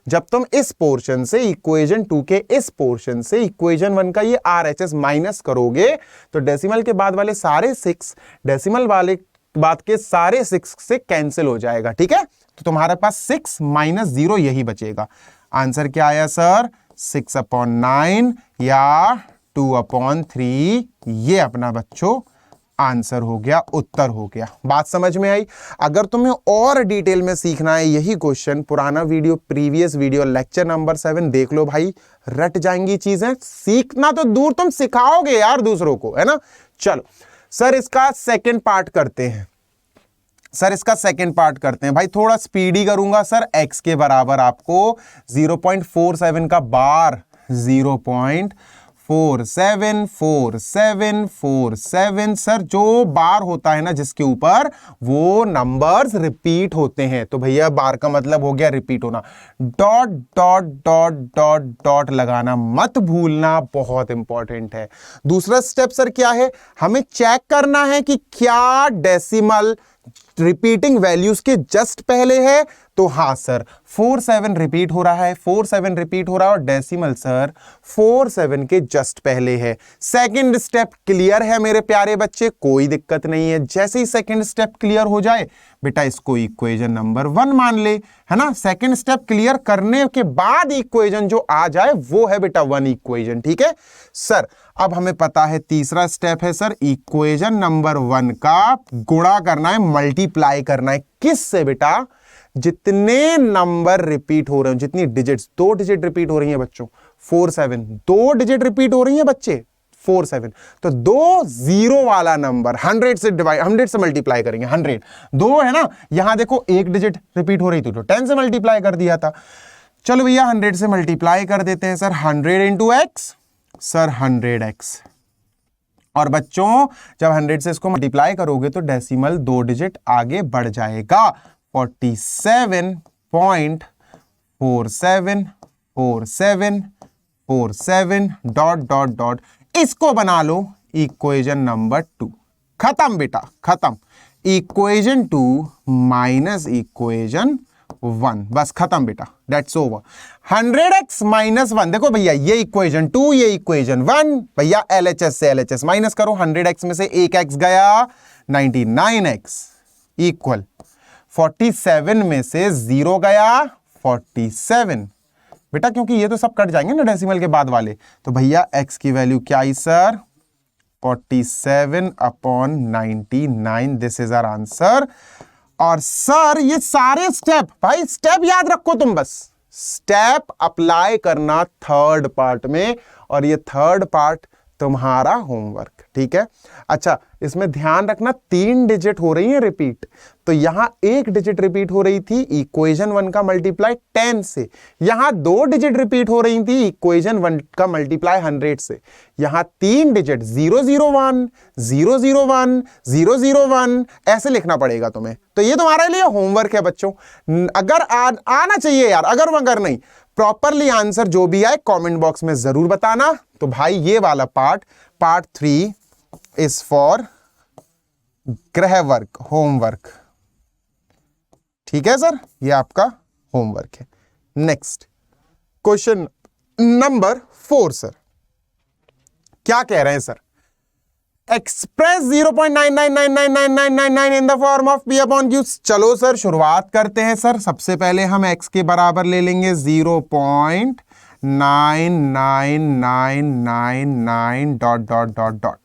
जब तुम इस पोर्शन से इक्वेशन 2 के इस पोर्शन से इक्वेशन 1 का ये RHS माइनस करोगे तो डेसिमल के बाद वाले सारे 6 डेसिमल वाले बाद के सारे 6 से कैंसिल हो जाएगा, ठीक है। तो तुम्हारे पास 6 माइनस 0 यही बचेगा। आंसर क्या आया सर, 6/9 या 2/3। ये अपना बच्चों आंसर हो गया, उत्तर हो गया। बात समझ में आई। अगर तुम्हें और डिटेल में सीखना है यही क्वेश्चन, पुराना video, previous video, lecture number 7 देख लो भाई, रट जाएंगी चीजें। सीखना तो दूर, तुम सिखाओगे यार दूसरों को, है ना। चलो सर इसका सेकंड पार्ट करते हैं। सर इसका सेकंड पार्ट करते हैं भाई, थोड़ा स्पीडी करूंगा सर। x के बराबर आपको 0.47 का बार 0.474747 सर जो बार होता है ना जिसके ऊपर, वो नंबर्स रिपीट होते हैं। तो भैया बार का मतलब हो गया रिपीट होना। Dot dot dot dot dot लगाना मत भूलना, बहुत इंपॉर्टेंट है। दूसरा स्टेप सर क्या है, हमें चेक करना है कि क्या डेसिमल रिपीटिंग वैल्यूज के जस्ट पहले है। तो हाँ सर 47 रिपीट हो रहा है, 47 रिपीट हो रहा है, और डेसिमल सर 47 के जस्ट पहले है। सेकंड स्टेप क्लियर है मेरे प्यारे बच्चे, कोई दिक्कत नहीं है। जैसे ही सेकंड स्टेप क्लियर हो जाए बेटा इसको इक्वेशन नंबर 1 मान ले, है ना। सेकंड स्टेप क्लियर करने के बाद इक्वेशन जो आ जाए वो है बेटा 1 इक्वेशन, ठीक है सर। अब हमें पता है तीसरा स्टेप है सर इक्वेशन नंबर 1 का गुणा करना है, मल्टीप्लाई करना है। किससे बेटा, जितने नंबर रिपीट हो रहे हैं, जितनी डिजिट्स, 2 डिजिट रिपीट हो रही हैं बच्चों, 47 2 डिजिट रिपीट हो रही हैं बच्चे, 47। तो 2 0 वाला नंबर 100 से डिवाइड, 100 से मल्टीप्लाई करेंगे। 100 2 है ना, यहां देखो एक डिजिट रिपीट हो रही थी तो 10 से मल्टीप्लाई कर दिया था। चलो भैया 100 से मल्टीप्लाई कर देते हैं sir. 100 into x sir 100x। और बच्चों जब 100 से इसको मल्टीप्लाई करोगे तो डेसिमल 2 डिजिट आगे बढ़ जाएगा। 47.474747 डॉट डॉट डॉट इसको बना लो इक्वेशन नंबर 2। खत्म बेटा, खत्म। इक्वेशन 2 माइनस इक्वेशन 1, बस खत्म बेटा, दैट्स ओवर। 100x माइनस 1, देखो भैया ये इक्वेशन 2, ये इक्वेशन 1, भैया LHS से LHS माइनस करो। 100x में से एक x गया, 99x इक्वल 47 में से 0 गया, 47 बेटा, क्योंकि ये तो सब कट जाएंगे ना डेसिमल के बाद वाले, तो भैया x की वैल्यू क्या आई sir, 47/99, this is our answer. और सर ये सारे स्टेप, भाई स्टेप याद रखो तुम, बस स्टेप अप्लाई करना थर्ड पार्ट में, और ये थर्ड पार्ट तुम्हारा होमवर्क, ठीक है। अच्छा, इसमें ध्यान रखना 3 डिजिट हो रही है रिपीट, तो यहां 1 डिजिट रिपीट हो रही थी इक्वेशन 1 का मल्टीप्लाई 10 से, यहां 2 डिजिट रिपीट हो रही थी इक्वेशन 1 का मल्टीप्लाई 100 से, यहां 3 डिजिट 001 001 001 ऐसे लिखना पड़ेगा तुम्हें। तो ये तुम्हारे लिए होमवर्क है बच्चों, अगर आना चाहिए यार, अगर मगर नहीं, प्रॉपरली आंसर जो भी आए कमेंट बॉक्स में जरूर बताना। तो भाई ये वाला पार्ट 3 इज फॉर गृह वर्क, होमवर्क, ठीक है सर, ये आपका होमवर्क है। नेक्स्ट क्वेश्चन नंबर 4 सर, क्या कह रहे हैं sir, express 0.99999999 in the form of P upon Q। चलो सर शुरुआत करते हैं सर, सबसे पहले हम x के बराबर ले लेंगे 0.999999 dot dot dot dot.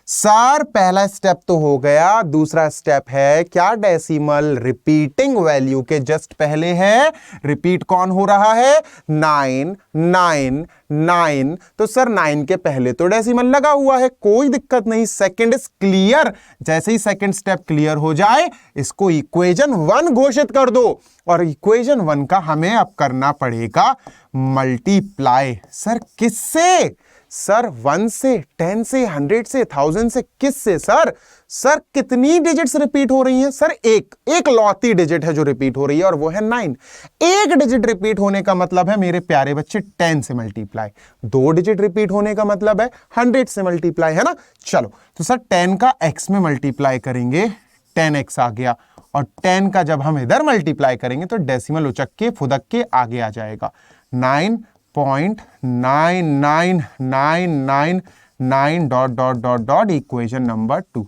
Sir पहला स्टेप तो हो गया, दूसरा स्टेप है क्या, डेसिमल रिपीटिंग वैल्यू के जस्ट पहले है, रिपीट कौन हो रहा है, 999। तो सर 9 के पहले तो डेसिमल लगा हुआ है, कोई दिक्कत नहीं, सेकंड इज क्लियर। जैसे ही सेकंड स्टेप क्लियर हो जाए, इसको इक्वेशन 1 घोषित कर दो, और इक्वेशन 1 का हमें अब करना पड़ेगा मल्टीप्लाई। सर किससे, सर 1 से, 10 से, 100 से, 1000 से, किस से सर, सर कितनी डिजिट्स रिपीट हो रही हैं, सर एक लौती डिजिट है जो रिपीट हो रही है, और वो है 9। एक डिजिट रिपीट होने का मतलब है मेरे प्यारे बच्चे 10 से मल्टीप्लाई, 2 डिजिट रिपीट होने का मतलब है 100 से मल्टीप्लाई, है ना। चलो तो सर 10 का x में मल्टीप्लाई करेंगे, 10x आ गया, और 10 का जब हम इधर मल्टीप्लाई करेंगे तो डेसिमल उचक के फुदक के आगे आ जाएगा, 9.99999 dot dot dot dot equation number 2।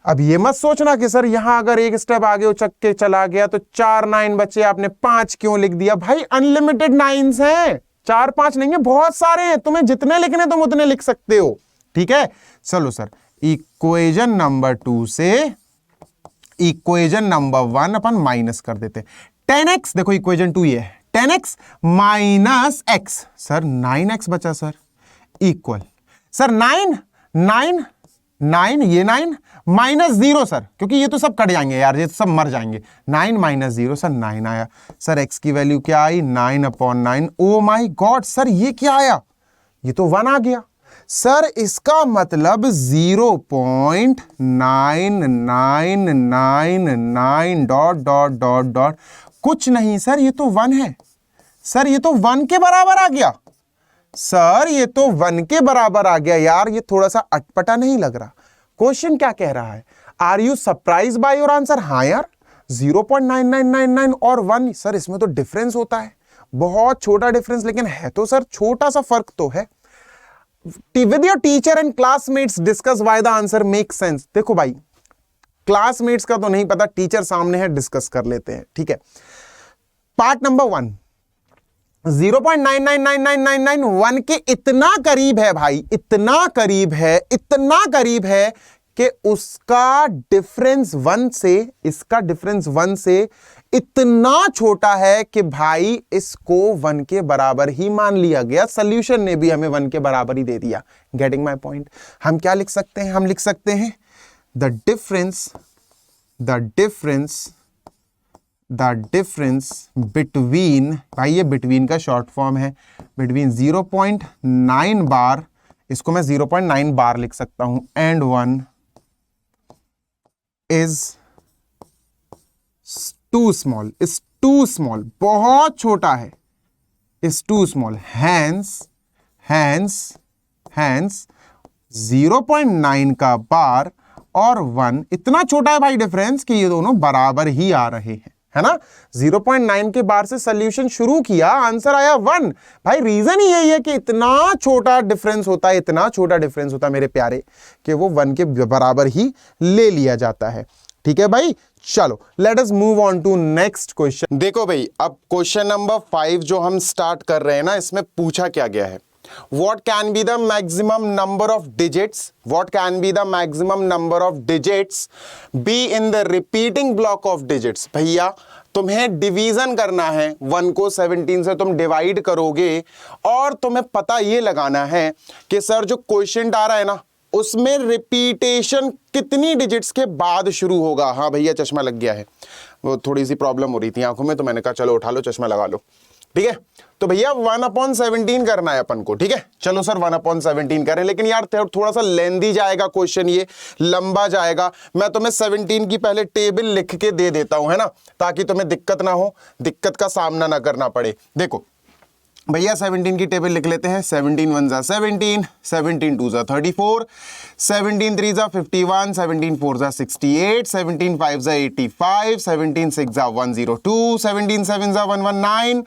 अब ये मत सोचना कि सर यहां अगर एक स्टेप आगे उचक के चला गया तो 4 9 बचे, आपने 5 क्यों लिख दिया, भाई अनलिमिटेड 9s हैं, 4 5 नहीं है, बहुत सारे हैं, तुम्हें जितने लिखने तुम उतने लिख सकते हो, ठीक है। चलो सर इक्वेशन नंबर 2 से इक्वेशन नंबर 1 अपन माइनस कर देते, 10x, देखो इक्वेशन 2 ये है, 10x minus x, sir 9x बचा सर, इक्वल सर 9 9 9 ये 9 माइनस 0 सर, क्योंकि ये तो सब कट जाएंगे यार, ये तो सब मर जाएंगे, 9 माइनस 0 सर 9 आया। सर x की वैल्यू क्या आई, 9/9। ओ माय गॉड सर ये क्या आया, ये तो 1 आ गया सर, इसका मतलब 0.9999 डॉट डॉट डॉट डॉट कुछ नहीं सर, ये तो 1 है सर, ये तो 1 के बराबर आ गया सर, ये तो 1 के बराबर आ गया यार, ये थोड़ा सा अटपटा नहीं लग रहा। क्वेश्चन क्या कह रहा है, are you surprise by your answer, हाँ यार 0.9999 और 1 सर इसमें तो डिफरेंस होता है, बहुत छोटा डिफरेंस, लेकिन है तो सर छोटा सा फर्क तो है। With your teacher and classmates discuss why the answer makes sense। देखो भाई क्लासमेट्स का तो नहीं पता, टीचर सामने है, डिस्कस कर लेते हैं, ठीक है। पार्ट नंबर 1, 0.999999 1 के इतना करीब है भाई, इतना करीब है, इतना करीब है कि उसका डिफरेंस 1 से, इसका डिफरेंस 1 से इतना छोटा है कि भाई इसको 1 के बराबर ही मान लिया गया, सॉल्यूशन ने भी हमें 1 के बराबर ही दे दिया। Getting my point. हम क्या लिख सकते हैं, हम लिख सकते हैं द डिफरेंस बिटवीन, भाई ये बिटवीन का शॉर्ट फॉर्म है, बिटवीन 0.9 बार, इसको मैं 0.9 बार लिख सकता हूं, and 1 is too small, is too small, बहुत छोटा है, is too small, hence hence 0.9 का बार और 1 इतना छोटा है भाई डिफरेंस कि ये दोनों बराबर ही आ रहे हैं, है ना। 0.9 के बार से सॉल्यूशन शुरू किया, आंसर आया 1। भाई रीजन ही यही है कि इतना छोटा डिफरेंस होता है, इतना छोटा डिफरेंस होता है मेरे प्यारे, कि वो 1 के बराबर ही ले लिया जाता है। ठीक है भाई, चलो let us move on to next question. देखो भाई, अब क्वेश्चन नंबर 5 जो हम स्टार्ट कर रहे हैं ना, इसमें पूछा क्या गया है, what can be the maximum number of digits, what can be the maximum number of digits be in the repeating block of digits। भैया तुम्हें डिवीजन करना है, 1 को 17 से तुम डिवाइड करोगे और तुम्हें पता ये लगाना है कि सर जो क्वेश्चन आ रहा है ना, उसमें रिपीटेशन कितनी डिजिट्स के बाद शुरू होगा। हाँ भैया चश्मा लग गया है, वो थोड़ी सी प्रॉब्लम हो रही थी आंखों में, तो मैंने कहा चलो उठा लो चश्मा लगा लो। ठीक है, तो भैया 1/17 करना है अपन को। ठीक है, चलो सर 1/17 करें, लेकिन यार थोड़ा सा लेंदी जाएगा क्वेश्चन, ये लंबा जाएगा। मैं तुम्हें 17 की पहले टेबल लिख के दे देता हूं, है ना, ताकि तुम्हें दिक्कत ना हो, दिक्कत का सामना ना करना पड़े। देखो भैया 17 की टेबल लिख लेते हैं। 17 1 = 17, 17 2 = 34, 17 3 = 51, 17 4 = 68, 17 5 = 85, 17 6 = 102, 17 7 = 119,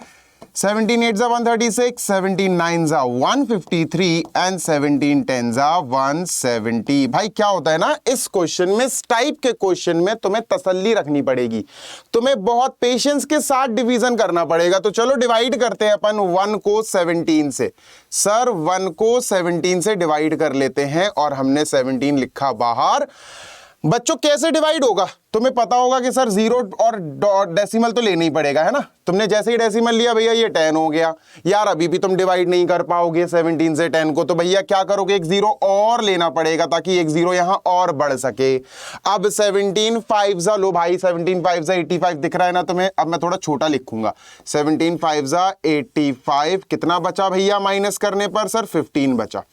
17 8 = 136, 17 9 = 153 एंड 17 10 = 170। भाई क्या होता है ना, इस क्वेश्चन में, इस टाइप के क्वेश्चन में तुम्हें तसल्ली रखनी पड़ेगी, तुम्हें बहुत पेशेंस के साथ डिवीजन करना पड़ेगा। तो चलो डिवाइड करते हैं अपन 1 को 17 से। सर 1 को 17 से डिवाइड कर लेते हैं और हमने 17 लिखा बाहर। बच्चों कैसे डिवाइड होगा तुम्हें पता होगा कि सर 0 और डेसिमल तो लेना ही पड़ेगा, है ना। तुमने जैसे ही डेसिमल लिया भैया ये 10 हो गया। यार अभी भी तुम डिवाइड नहीं कर पाओगे 17 से 10 को, तो भैया क्या करोगे, एक 0 और लेना पड़ेगा ताकि एक 0 यहां और बढ़ सके। अब 17 5 लो भाई, 17 5 85 दिख रहा है ना तुम्हें। अब मैं थोड़ा छोटा लिखूंगा, 17 5 85, कितना बचा भैया माइनस करने पर, सर 15 बचा।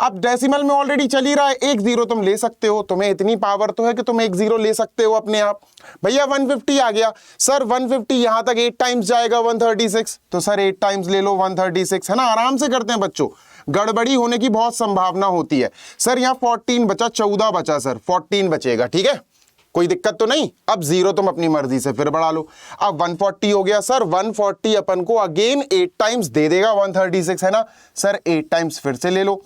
अब डेसिमल में ऑलरेडी चल ही रहा है, एक 0 तुम ले सकते हो, तुम्हें इतनी पावर तो है कि तुम एक 0 ले सकते हो अपने आप। भैया 150 आ गया, सर 150 यहां तक 8 टाइम्स जाएगा 136, तो सर 8 टाइम्स ले लो 136, है ना। आराम से करते हैं बच्चों, गड़बड़ी होने की बहुत संभावना होती है। सर यहां 14 बचा, 14 बचा, सर 14 बचेगा, ठीक है, कोई दिक्कत तो नहीं। अब 0 तुम अपनी मर्जी से फिर बढ़ा लो। अब 140 हो गया, सर 140 अपन को अगेन 8 टाइम्स दे देगा 136, है ना। सर 8 टाइम्स फिर से ले लो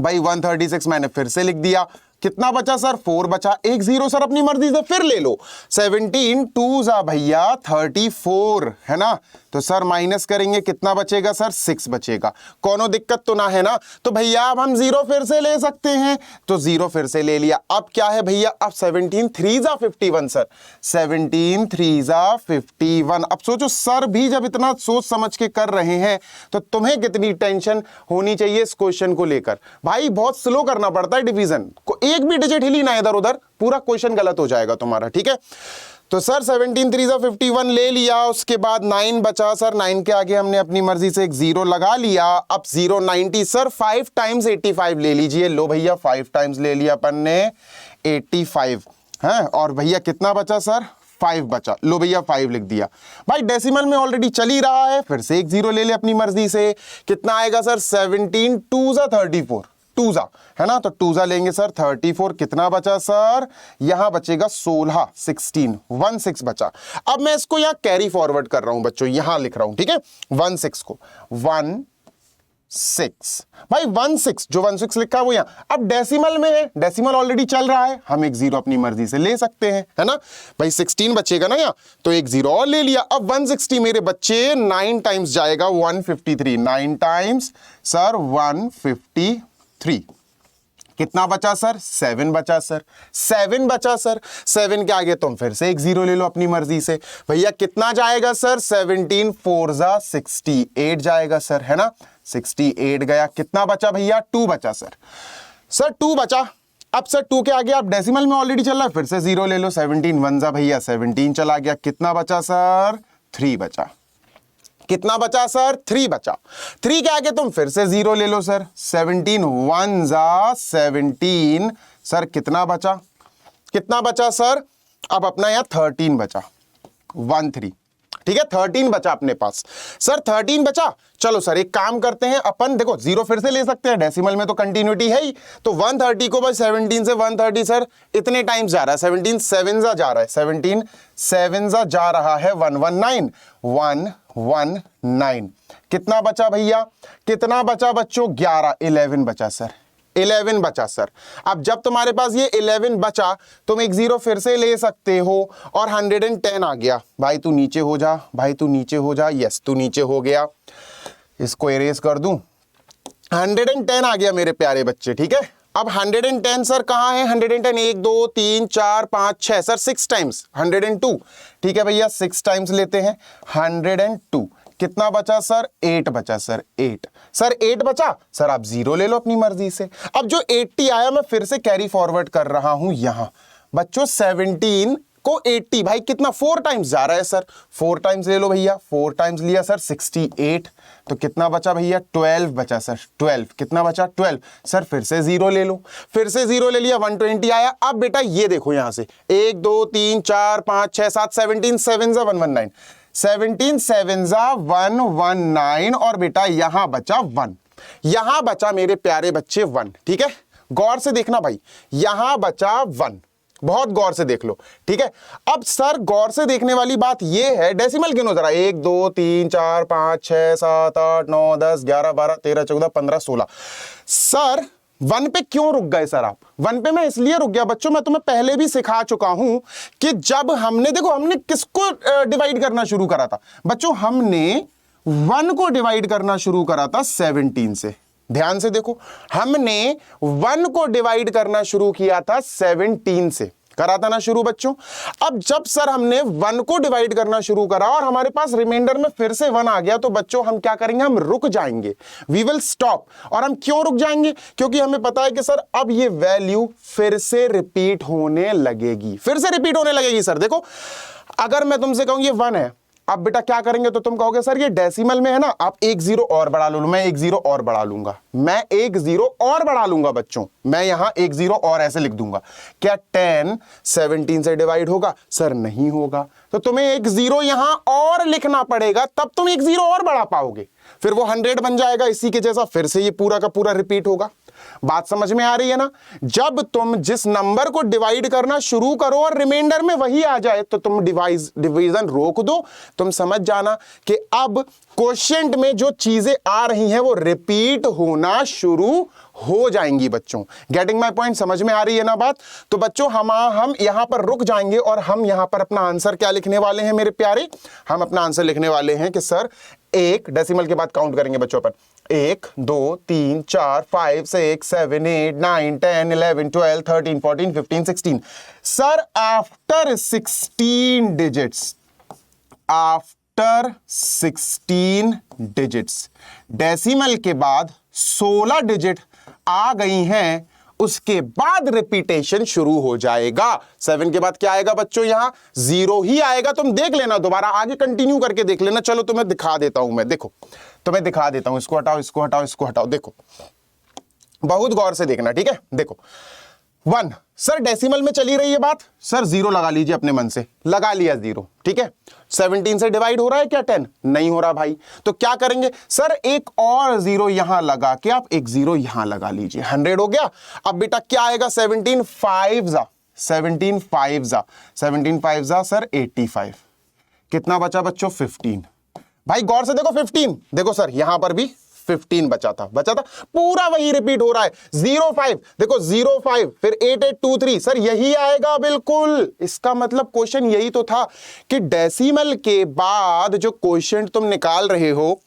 भाई, 136 मैंने फिर से लिख दिया। कितना बचा सर, 4 बचा, एक 0 सर अपनी मर्जी से फिर ले लो। 17 2 = भैया 34, है ना। तो सर माइनस करेंगे, कितना बचेगा सर, 6 बचेगा। कोनो दिक्कत तो ना है ना। तो भैया अब हम 0 फिर से ले सकते हैं, तो 0 फिर से ले लिया। अब क्या है भैया, अब 17 3 = 51, सर 17 3 = 51। अब सोचो सर भी जब इतना सोच समझ के कर रहे हैं तो तुम्हें कितनी टेंशन होनी चाहिए इस क्वेश्चन को लेकर। भाई बहुत स्लो करना पड़ता है डिवीजन को, एक भी डिजिट हिली ना इधर उधर, पूरा क्वेश्चन गलत हो जाएगा तुम्हारा, ठीक है। तो सर 17 3 = 51 ले लिया, उसके बाद 9 बचा, सर 9 के आगे हमने अपनी मर्जी से एक 0 लगा लिया। अब 0 90, सर 5 टाइम्स 85 ले लीजिए। लो भैया 5 टाइम्स ले लिया अपन ने 85, है। और भैया कितना बचा सर, 5 बचा। लो भैया 5 लिख दिया। भाई डेसिमल में ऑलरेडी चल ही रहा है, फिर से एक 0 ले ले अपनी मर्जी से। कितना आएगा सर, 17 2 = 34, 2 है ना, तो 2 लेंगे सर 34। कितना बचा सर, यहां बचेगा 16, 16 16 बचा। अब मैं इसको यहां कैरी फॉरवर्ड कर रहा हूं बच्चों, यहां लिख रहा हूं, ठीक है, 16 को 16 भाई 16 जो 16 लिखा है वो यहां। अब डेसिमल में है, डेसिमल ऑलरेडी चल रहा है, हम एक 0 अपनी मर्जी से ले सकते हैं, है ना। भाई 16 बचेगा ना यहाँ, तो एक 0 और ले लिया। अब 160 मेरे बच्चे 9 टाइम्स जाएगा 153, 9 टाइम्स सर 153। कितना बचा सर, 7 बचा सर, 7 बचा सर। 7 के आगे तुम फिर से एक 0 ले लो अपनी मर्जी से। भैया कितना जाएगा सर, 17 4 = 68 जाएगा सर, है ना, 68 गया। कितना बचा भैया, 2 बचा सर, सर 2 बचा। अब सर 2 के आगे आप डेसिमल में ऑलरेडी चल रहा है, फिर से 0 ले लो। 17 1 = भैया 17 चला गया। कितना बचा सर, 3 बचा। कितना बचा सर, 3 बचा। 3 के आगे तुम फिर से 0 ले लो सर। 17 1 = 17, सर कितना बचा, कितना बचा सर, अब अपना यहां 13 बचा, 13, ठीक है, 13 बचा अपने पास। सर 13 बचा, चलो सर एक काम करते हैं अपन, देखो जीरो फिर से ले सकते हैं, डेसिमल में तो कंटिन्यूटी है ही, तो 130 को भाई 17 से 130 सर इतने टाइम्स जा रहा है, 17 7 जा रहा है, 17 7 जा रहा है 119, 119। कितना बचा भैया, कितना बचा बच्चों, 11, 11 बचा सर, 11 बचा सर। अब जब तुम्हारे पास ये 11 बचा, तुम एक जीरो फिर से ले सकते हो और 110 आ गया। भाई तू नीचे हो जा, भाई तू नीचे हो जा, यस तू नीचे हो गया, इसको इरेज कर दूं, 110 आ गया मेरे प्यारे बच्चे, ठीक है। अब 110 सर कहाँ है, 110 1 2 3 4 5 6 सर 6 टाइम्स 102, ठीक है भैया 6 टाइम्स लेते हैं 102। कितना बचा सर, 8 बचा सर, 8 सर 8 बचा सर, आप जीरो ले लो अपनी मर्जी से। अब जो 80 आया मैं फिर से कैरी फॉरवर्ड कर रहा हूं यहां बच्चों, 17 को 80 भाई कितना 4 टाइम्स जा रहा है सर, 4 टाइम्स ले लो भैया, 4 टाइम्स लिया सर 68, तो कितना बचा भैया 12 बचा सर, 12 कितना बचा 12 सर, फिर से जीरो ले लो, फिर से जीरो ले लिया, 120 आया। अब बेटा ये देखो यहां से 1 2 3 4 5 6 7 17 7 जा 119, 17 7 जा 119 और बेटा यहां बचा 1, यहां बचा मेरे प्यारे बच्चे 1, ठीक है। गौर से देखना भाई, यहां बचा 1, बहुत गौर से देख लो, ठीक है। अब सर गौर से देखने वाली बात यह है, डेसिमल गिनो जरा, 1 2 3 4 5 6 7 8 9 10 11 12 13 14 15 16। सर 1 पे क्यों रुक गए सर आप, 1 पे मैं इसलिए रुक गया बच्चों, मैं तुम्हें पहले भी सिखा चुका हूं कि जब हमने देखो हमने किसको डिवाइड करना शुरू करा था बच्चों, हमने 1 को डिवाइड करना शुरू करा था 17 से। ध्यान से देखो, हमने 1 को डिवाइड करना शुरू किया था 17 से, करा था ना शुरू बच्चों। अब जब सर हमने 1 को डिवाइड करना शुरू करा और हमारे पास रिमाइंडर में फिर से 1 आ गया, तो बच्चों हम क्या करेंगे, हम रुक जाएंगे, वी विल स्टॉप। और हम क्यों रुक जाएंगे, क्योंकि हमें पता है कि सर अब ये वैल्यू फिर से रिपीट होने लगेगी, फिर से रिपीट होने लगेगी। सर देखो, अगर मैं तुमसे कहूं ये 1 है, अब बेटा क्या करेंगे, तो तुम कहोगे सर ये डेसिमल में है ना, आप एक जीरो और बढ़ा लो, मैं एक जीरो और बढ़ा लूंगा, मैं एक जीरो और बढ़ा लूंगा बच्चों, मैं यहां एक जीरो और ऐसे लिख दूंगा। क्या 10 17 से डिवाइड होगा, सर नहीं होगा, तो तुम्हें एक जीरो यहां और लिखना पड़ेगा, तब तुम एक जीरो और बढ़ा पाओगे, फिर वो 100 बन जाएगा, इसी के जैसा फिर से ये पूरा का पूरा रिपीट होगा। बात समझ में आ रही है ना। जब तुम जिस नंबर को डिवाइड करना शुरू करो और रिमाइंडर में वही आ जाए, तो तुम डिवीजन रोक दो, तुम समझ जाना कि अब क्वोशिएंट में जो चीजें आ रही हैं वो रिपीट होना शुरू हो जाएंगी बच्चों। गेटिंग माय पॉइंट, समझ में आ रही है ना बात। तो बच्चों हम यहां पर रुक जाएंगे और हम यहां पर अपना आंसर क्या लिखने वाले हैं मेरे प्यारे, हम अपना आंसर लिखने वाले हैं कि सर एक डेसिमल के बाद काउंट करेंगे बच्चों पर, 1 2 3 4 5 6 7 8 9 10 11 12 13 14 15 16। Sir after 16 digits, after 16 digits decimal के बाद 16 डिजिट आ गई हैं, उसके बाद रिपीटेशन शुरू हो जाएगा। 7 के बाद क्या आएगा बच्चों, यहां 0 ही आएगा। तुम देख लेना, दोबारा आगे कंटिन्यू करके देख लेना। चलो तुम्हें दिखा देता हूं मैं, देखो तुम्हें दिखा देता हूं, इसको हटाओ इसको हटाओ इसको हटाओ, देखो बहुत गौर से देखना, ठीक है। देखो 1 सर डेसिमल में चली रही है बात, सर 0 लगा लीजिए अपने मन से, लगा लिया 0, ठीक है। 17 से डिवाइड हो रहा है क्या 10, नहीं हो रहा भाई, तो क्या करेंगे सर एक और 0 यहां लगा के आप एक 0 यहां लगा लीजिए, 100 हो गया। अब बेटा क्या आएगा, 17 5 जा 17 5 जा 17 5 जा सर 85, कितना बचा बच्चों 15। भाई गौर से देखो 15, देखो सर यहां पर भी 15 बचा था पूरा वही रिपीट हो रहा है। 0 5 देखो 0 5 फिर 8 8 2 3 सर यही आएगा बिल्कुल। इसका मतलब क्वेश्चन यही तो था कि डेसिमल के बाद जो क्वेश्चन तुम निकाल रहे हो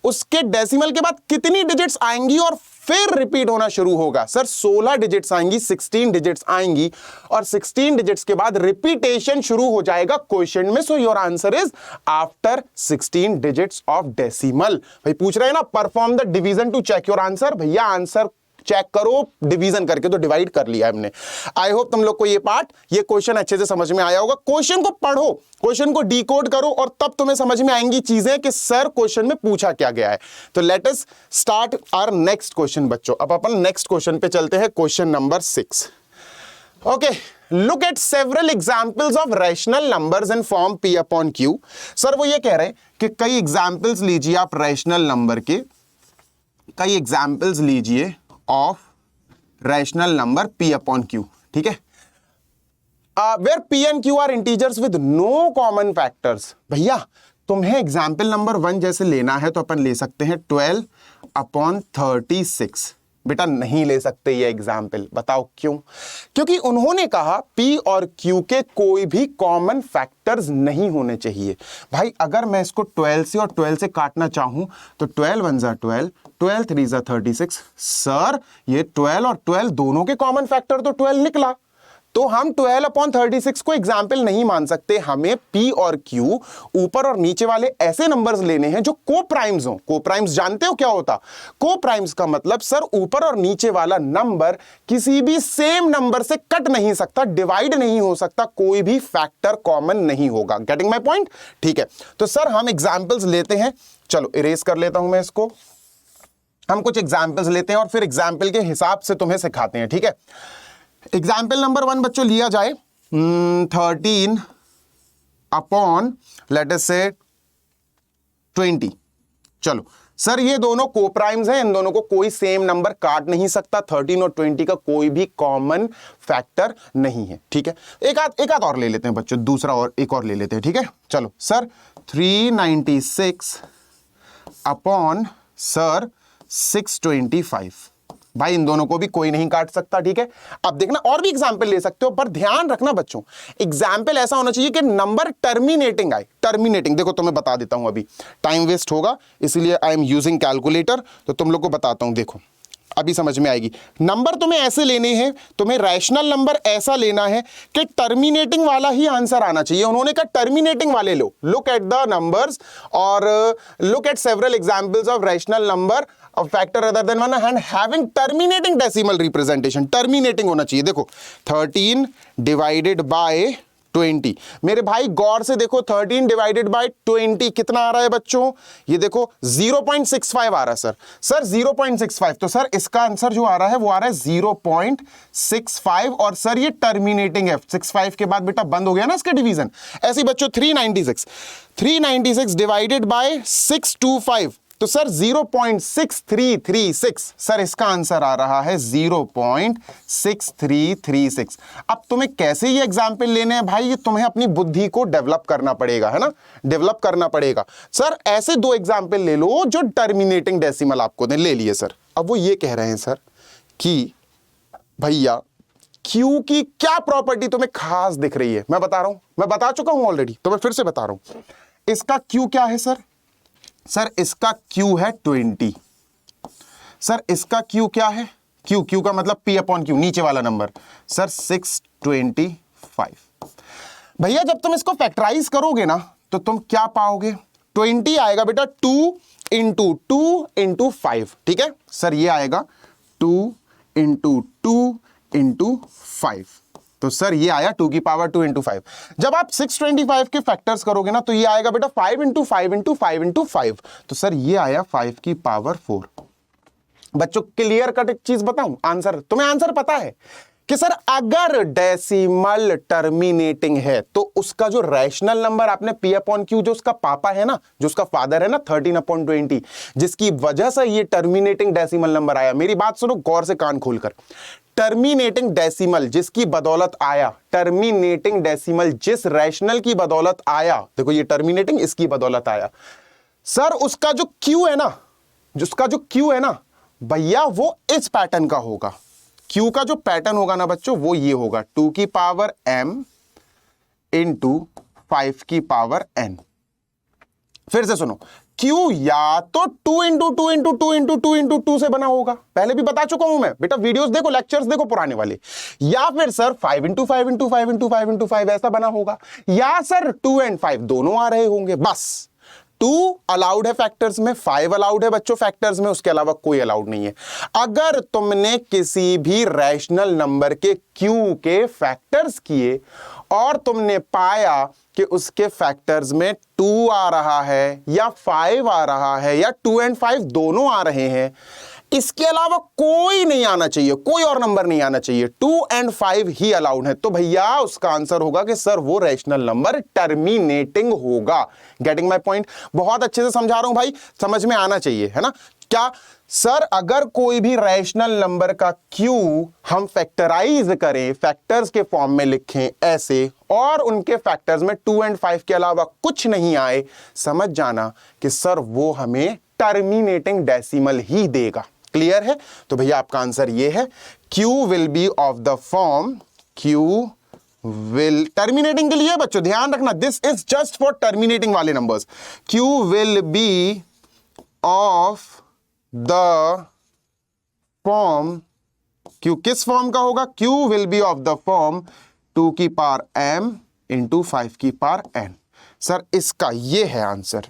उसके डेसिमल के बाद कितनी डिजिट्स आएंगी और फिर रिपीट होना शुरू होगा। सर 16 डिजिट्स आएंगी, 16 डिजिट्स आएंगी और 16 डिजिट्स के बाद रिपीटेशन शुरू हो जाएगा क्वेश्चन में। So your answer is after 16 digits of decimal. भाई पूछ रहे हैं ना perform the division to check your answer, भैया आंसर चेक करो डिवीजन करके, तो डिवाइड कर लिया हमने। आई होप तुम लोग को ये पार्ट, ये क्वेश्चन अच्छे से समझ में आया होगा। क्वेश्चन को पढ़ो, क्वेश्चन को डिकोड करो और तब तुम्हें समझ में आएंगी चीजें कि सर क्वेश्चन में पूछा क्या गया है। तो let us start our next question बच्चों। अब अपन नेक्स्ट क्वेश्चन पे चलते हैं, question number 6। Okay look at several examples of rational numbers in form P upon Q। Sir वो ये कह रहे हैं कि कई एग्जाम्पल्स लीजिए आप रैशनल नंबर के, कई एग्जाम्पल्स लीजिए of rational number P upon Q, ठीक है, where P and Q are integers with no common factors. भैया तुम्हें एग्जाम्पल नंबर 1 जैसे लेना है तो अपन ले सकते हैं 12 अपॉन 36। बेटा नहीं ले सकते ये एग्जाम्पल, बताओ क्यों? क्योंकि उन्होंने कहा P और Q के कोई भी कॉमन फैक्टर्स नहीं होने चाहिए। भाई अगर मैं इसको 12 से और 12 से काटना चाहूं तो 12 1 जा 12, 12 3 जा 36। सर ये 12 और 12 दोनों के कॉमन फैक्टर तो 12 निकला, तो हम 12 अपॉन 36 को एग्जाम्पल नहीं मान सकते। हमें P और Q ऊपर और नीचे वाले ऐसे नंबर्स लेने हैं जो को-प्राइम्स हो। को-प्राइम्स जानते हो क्या होता? को-प्राइम्स का मतलब सर ऊपर और नीचे वाला नंबर किसी भी सेम नंबर से कट नहीं सकता, डिवाइड नहीं हो सकता, कोई भी फैक्टर कॉमन नहीं होगा। Getting my point? ठीक है, तो सर हम एग्जाम्पल्स लेते हैं। चलो इरेज कर लेता हूं मैं इसको। हम कुछ एग्जाम्पल्स लेते हैं और फिर एग्जाम्पल के हिसाब से तुम्हें सिखाते हैं, ठीक है। एग्जाम्पल नंबर 1 बच्चों लिया जाए 13 अपॉन लेट अस से 20। चलो सर ये दोनों कोप्राइम्स हैं, इन दोनों को कोई सेम नंबर काट नहीं सकता। 13 और 20 का कोई भी कॉमन फैक्टर नहीं है, ठीक है। एक आध और ले लेते हैं बच्चों, दूसरा और एक और ले लेते हैं, ठीक है। चलो सर 396 अपॉन सर 625। भाई इन दोनों को भी कोई नहीं काट सकता, ठीक है। अब देखना और भी एग्जाम्पल ले सकते हो, पर ध्यान रखना बच्चों एग्जाम्पल ऐसा होना चाहिए कि नंबर टर्मिनेटिंग आए। टर्मिनेटिंग देखो, तो मैं बता देता हूं, अभी टाइम वेस्ट होगा इसलिए आई एम यूजिंग कैलकुलेटर, तो तुम लोग को बताता हूं। देखो अभी समझ में आएगी। नंबर तुम्हें ऐसे लेने हैं, तुम्हें रैशनल नंबर ऐसा लेना है कि टर्मिनेटिंग वाला ही आंसर आना चाहिए। उन्होंने कहा टर्मिनेटिंग वाले लो। लुक एट द नंबर्स और look at several examples of rational number of factor other than 1 and having terminating decimal representation. Terminating होना चाहिए। देखो 13 डिवाइडेड बाय 20। मेरे भाई गौर से देखो, 13 डिवाइडेड बाय 20 कितना आ रहा है बच्चों? ये देखो 0.65 आ रहा है सर 0.65। तो सर इसका आंसर जो आ रहा है वो आ रहा है 0.65। और सर ये टर्मिनेटिंग है, 65 के बाद बेटा बंद हो गया ना इसका डिवीजन। ऐसे ही बच्चों 396 डिवाइडेड बाय 625, तो सर 0.6336। सर इसका आंसर आ रहा है 0.6336। अब तुम्हें कैसे ये एग्जाम्पल लेने हैं भाई, ये तुम्हें अपनी बुद्धि को डेवलप करना पड़ेगा, है ना, डेवलप करना पड़ेगा। सर ऐसे दो एग्जाम्पल ले लो जो टर्मिनेटिंग डेसिमल आपको ले लिए सर। अब वो ये कह रहे हैं सर कि भैया Q की क्या प्रॉपर्टी तुम्हें खास दिख रही है। मैं बता रहा हूं, मैं बता चुका हूं ऑलरेडी, तो मैं फिर से बता रहा हूं। इसका Q क्या है सर? सर इसका Q है 20। सर इसका Q क्या है? Q का मतलब P अपॉन Q, नीचे वाला नंबर सर 625। भैया जब तुम इसको फैक्टराइज करोगे ना तो तुम क्या पाओगे? 20 आएगा बेटा 2 इंटू 5, ठीक है सर। ये आएगा 2 इंटू 5। तो सर ये आया 2 की पावर 2 इंटू 5। जब आप 625 के फैक्टर्स करोगे ना तो ये आएगा बेटा 5 इंटू 5 इंटू 5 इंटू 5। तो सर ये आया 5 की पावर 4। बच्चों क्लियर कट एक चीज बताऊं, आंसर तुम्हें आंसर पता है कि सर अगर डेसिमल टर्मिनेटिंग है तो उसका जो रैशनल नंबर आपने P अपॉन Q, जो उसका पापा है ना, जो उसका फादर है ना 13 अपॉन 20, जिसकी वजह से ये टर्मिनेटिंग डेसिमल नंबर आया। मेरी बात सुनो गौर से कान खोलकर। टर्मिनेटिंग डेसिमल जिसकी बदौलत आया, टर्मिनेटिंग डेसिमल जिस रैशनल की बदौलत आया, देखो ये टर्मिनेटिंग इसकी बदौलत आया सर, उसका जो Q है ना, जिसका जो Q है ना भैया वो इस पैटर्न का होगा। Q का जो पैटर्न होगा ना बच्चों वो ये होगा 2 की पावर m इंटू 5 की पावर n। फिर से सुनो, Q या तो 2 इंटू 2 इंटू 2 इंटू 2 इंटू 2 से बना होगा, पहले भी बता चुका हूं मैं बेटा, वीडियोस देखो, लेक्चर्स देखो पुराने वाले। या फिर sir 5 into 5 into 5 into 5 into 5 ऐसा बना होगा, या सर 2 एंड 5 दोनों आ रहे होंगे। बस 2 अलाउड है फैक्टर्स में, 5 अलाउड है बच्चों फैक्टर्स में, उसके अलावा कोई अलाउड नहीं है। अगर तुमने किसी भी रैशनल नंबर के Q के फैक्टर्स किए और तुमने पाया कि उसके फैक्टर्स में 2 आ रहा है या 5 आ रहा है या 2 एंड 5 दोनों आ रहे हैं, इसके अलावा कोई नहीं आना चाहिए, कोई और नंबर नहीं आना चाहिए, 2 और 5 ही अलाउड है। तो भैया उसका आंसर होगा कि सर वो रैशनल नंबर टर्मिनेटिंग होगा। Getting my point? बहुत अच्छे से समझा रहा हूं भाई, समझ में आना चाहिए, है ना? क्या सर अगर कोई भी रैशनल नंबर का क्यू हम फैक्टराइज करें, फैक्टर्स के फॉर्म में लिखें ऐसे, और उनके फैक्टर्स में 2 और 5 के अलावा कुछ नहीं आए, समझ जाना कि सर वो हमें टर्मिनेटिंग डेसिमल ही देगा। क्लियर है? तो भैया आपका आंसर ये है, Q will be of the form, Q will, terminating के लिए बच्चों ध्यान रखना, this is just for terminating वाले numbers, Q will be of the form, Q किस फॉर्म का होगा? Q will be of the form 2 की पावर m इंटू 5 की पावर n। सर इसका ये है आंसर।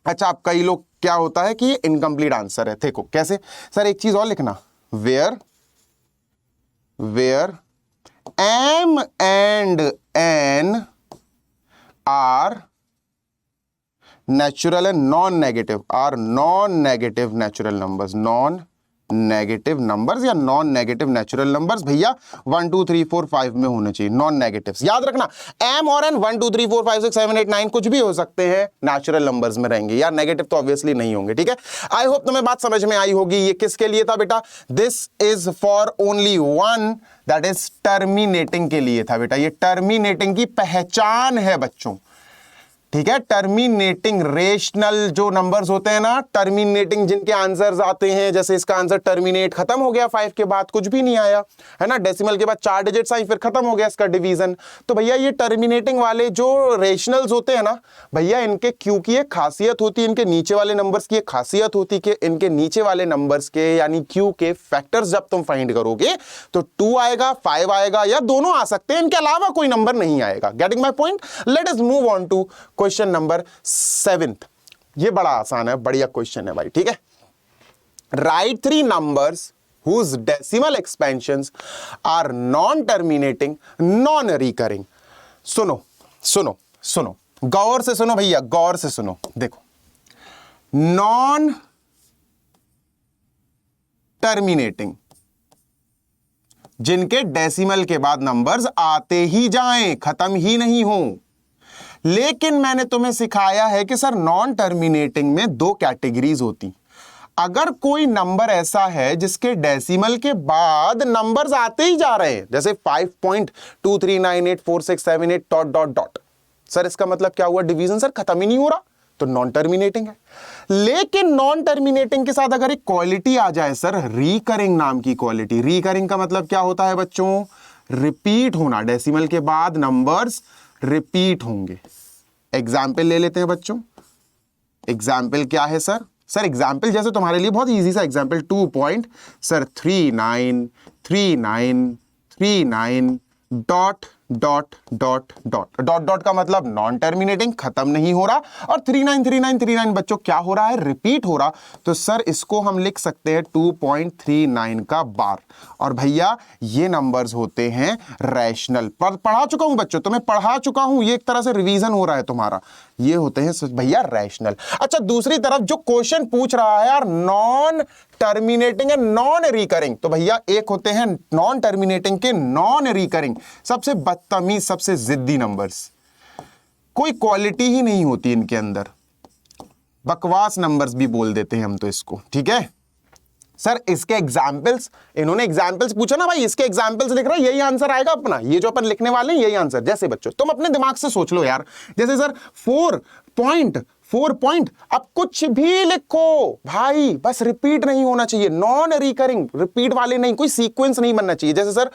अच्छा, आप कई लोग क्या होता है कि ये इनकम्प्लीट आंसर है। देखो कैसे सर, एक चीज और लिखना, where m and n are natural and non negative, are non negative natural numbers, non negative numbers या नॉन नेगेटिव नेचुरल नंबर्स भैया 1 2 3 4 5 में होने चाहिए, नॉन नेगेटिव्स। याद रखना, m और n 1 2 3 4 5 6 7 8 9 कुछ भी हो सकते हैं, नेचुरल नंबर्स में रहेंगे, या नेगेटिव तो ऑब्वियसली नहीं होंगे। ठीक है, आई होप तुम्हें बात समझ में आई होगी। ये किसके लिए था बेटा? This is for only one, that is terminating के लिए था बेटा। ये टर्मिनेटिंग की पहचान है बच्चों। ठीक है, टर्मिनेटिंग रेशनल जो नंबर्स होते हैं ना, टर्मिनेटिंग जिनके आंसर्स आते हैं, जैसे इसका आंसर टर्मिनेट, खत्म हो गया, 5 के बाद कुछ भी नहीं आया, है ना, डेसिमल के बाद 4 डिजिट्स आई, फिर खत्म हो गया इसका डिवीजन। तो भैया ये टर्मिनेटिंग वाले जो रेशनल्स होते हैं ना भैया, इनके क्यू की एक खासियत होती है, इनके नीचे वाले नंबर्स की एक खासियत होती है कि इनके नीचे वाले नंबर्स के यानी क्यू के फैक्टर्स जब तुम फाइंड करोगे तो 2 आएगा, 5 आएगा, या दोनों आ सकते हैं, इनके अलावा कोई नंबर नहीं आएगा। Getting my point? Let us move on to question number 7। ये बड़ा आसान है, बढ़िया क्वेश्चन है भाई। ठीक है, right 3 numbers whose decimal expansions are non-terminating, non-recurring। सुनो सुनो सुनो, गौर से सुनो भैया, गौर से सुनो। देखो, नॉन टर्मिनेटिंग जिनके डेसिमल के बाद नंबर्स आते ही जाएं, खत्म ही नहीं हो। लेकिन मैंने तुम्हें सिखाया है कि सर नॉन टर्मिनेटिंग में 2 कैटेगरीज होती। अगर कोई नंबर ऐसा है जिसके डेसिमल के बाद नंबर्स आते ही जा रहे हैं, जैसे 5.23984678 डॉट डॉट डॉट, सर इसका मतलब क्या हुआ? डिवीजन सर खत्म ही नहीं हो रहा, तो नॉन टर्मिनेटिंग है। लेकिन नॉन टर्मिनेटिंग के साथ अगर एक क्वालिटी आ जाए सर, रिकरिंग नाम की क्वालिटी। रिकरिंग का मतलब क्या होता है बच्चों? रिपीट होना, डेसिमल के बाद नंबर्स रिपीट होंगे। एग्जाम्पल ले लेते हैं बच्चों। एग्जाम्पल क्या है सर? सर एग्जाम्पल जैसे तुम्हारे लिए बहुत इजी सा example, 2.393939 dot dot dot dot dot dot का मतलब नॉन टर्मिनेटिंग, खत्म नहीं हो रहा, और 393939 बच्चों क्या हो रहा है? रिपीट हो रहा। तो सर इसको हम लिख सकते हैं 2.39 का बार। और भैया ये नंबर्स होते हैं रैशनल। पढ़ा चुका हूं बच्चों, तुम्हें पढ़ा चुका हूं, ये एक तरह से रिवीजन हो रहा है तुम्हारा। ये होते हैं भैया रैशनल। अच्छा, दूसरी तरफ जो क्वेश्चन पूछ रहा है यार, नॉन टर्मिनेटिंग है नॉन रिकरिंग, तो भैया एक होते हैं नॉन टर्मिनेटिंग के नॉन रिकरिंग, सबसे बदतमीज, सबसे जिद्दी नंबर्स। कोई क्वालिटी ही नहीं होती इनके अंदर, बकवास नंबर्स भी बोल देते हैं हम तो इसको। ठीक है सर, इसके एग्जाम्पल्स, इन्होंने एग्जाम्पल्स पूछा ना भाई, इसके एग्जाम्पल्स लिख रहा है, यही आंसर आएगा अपना। ये जो अपन लिखने वाले हैं यही आंसर। जैसे बच्चों तुम अपने दिमाग से सोच लो यार, जैसे सर 4 पॉइंट, अब कुछ भी लिखो भाई, बस रिपीट नहीं होना चाहिए, नॉन रिकरिंग, रिपीट वाले नहीं, कोई सीक्वेंस नहीं बनना चाहिए। जैसे sir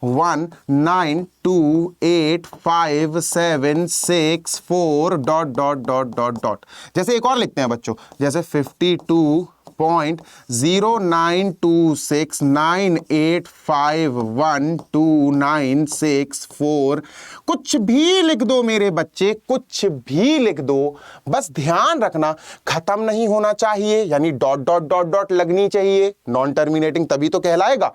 1 9 2 8 5 7 6 4 dot dot dot dot dot. जैसे एक और लिखते हैं बच्चों, जैसे 52.092698512964, कुछ भी लिख दो मेरे बच्चे, कुछ भी लिख दो, बस ध्यान रखना खत्म नहीं होना चाहिए, यानी डॉट डॉट डॉट डॉट लगनी चाहिए, नॉन टर्मिनेटिंग तभी तो कहलाएगा।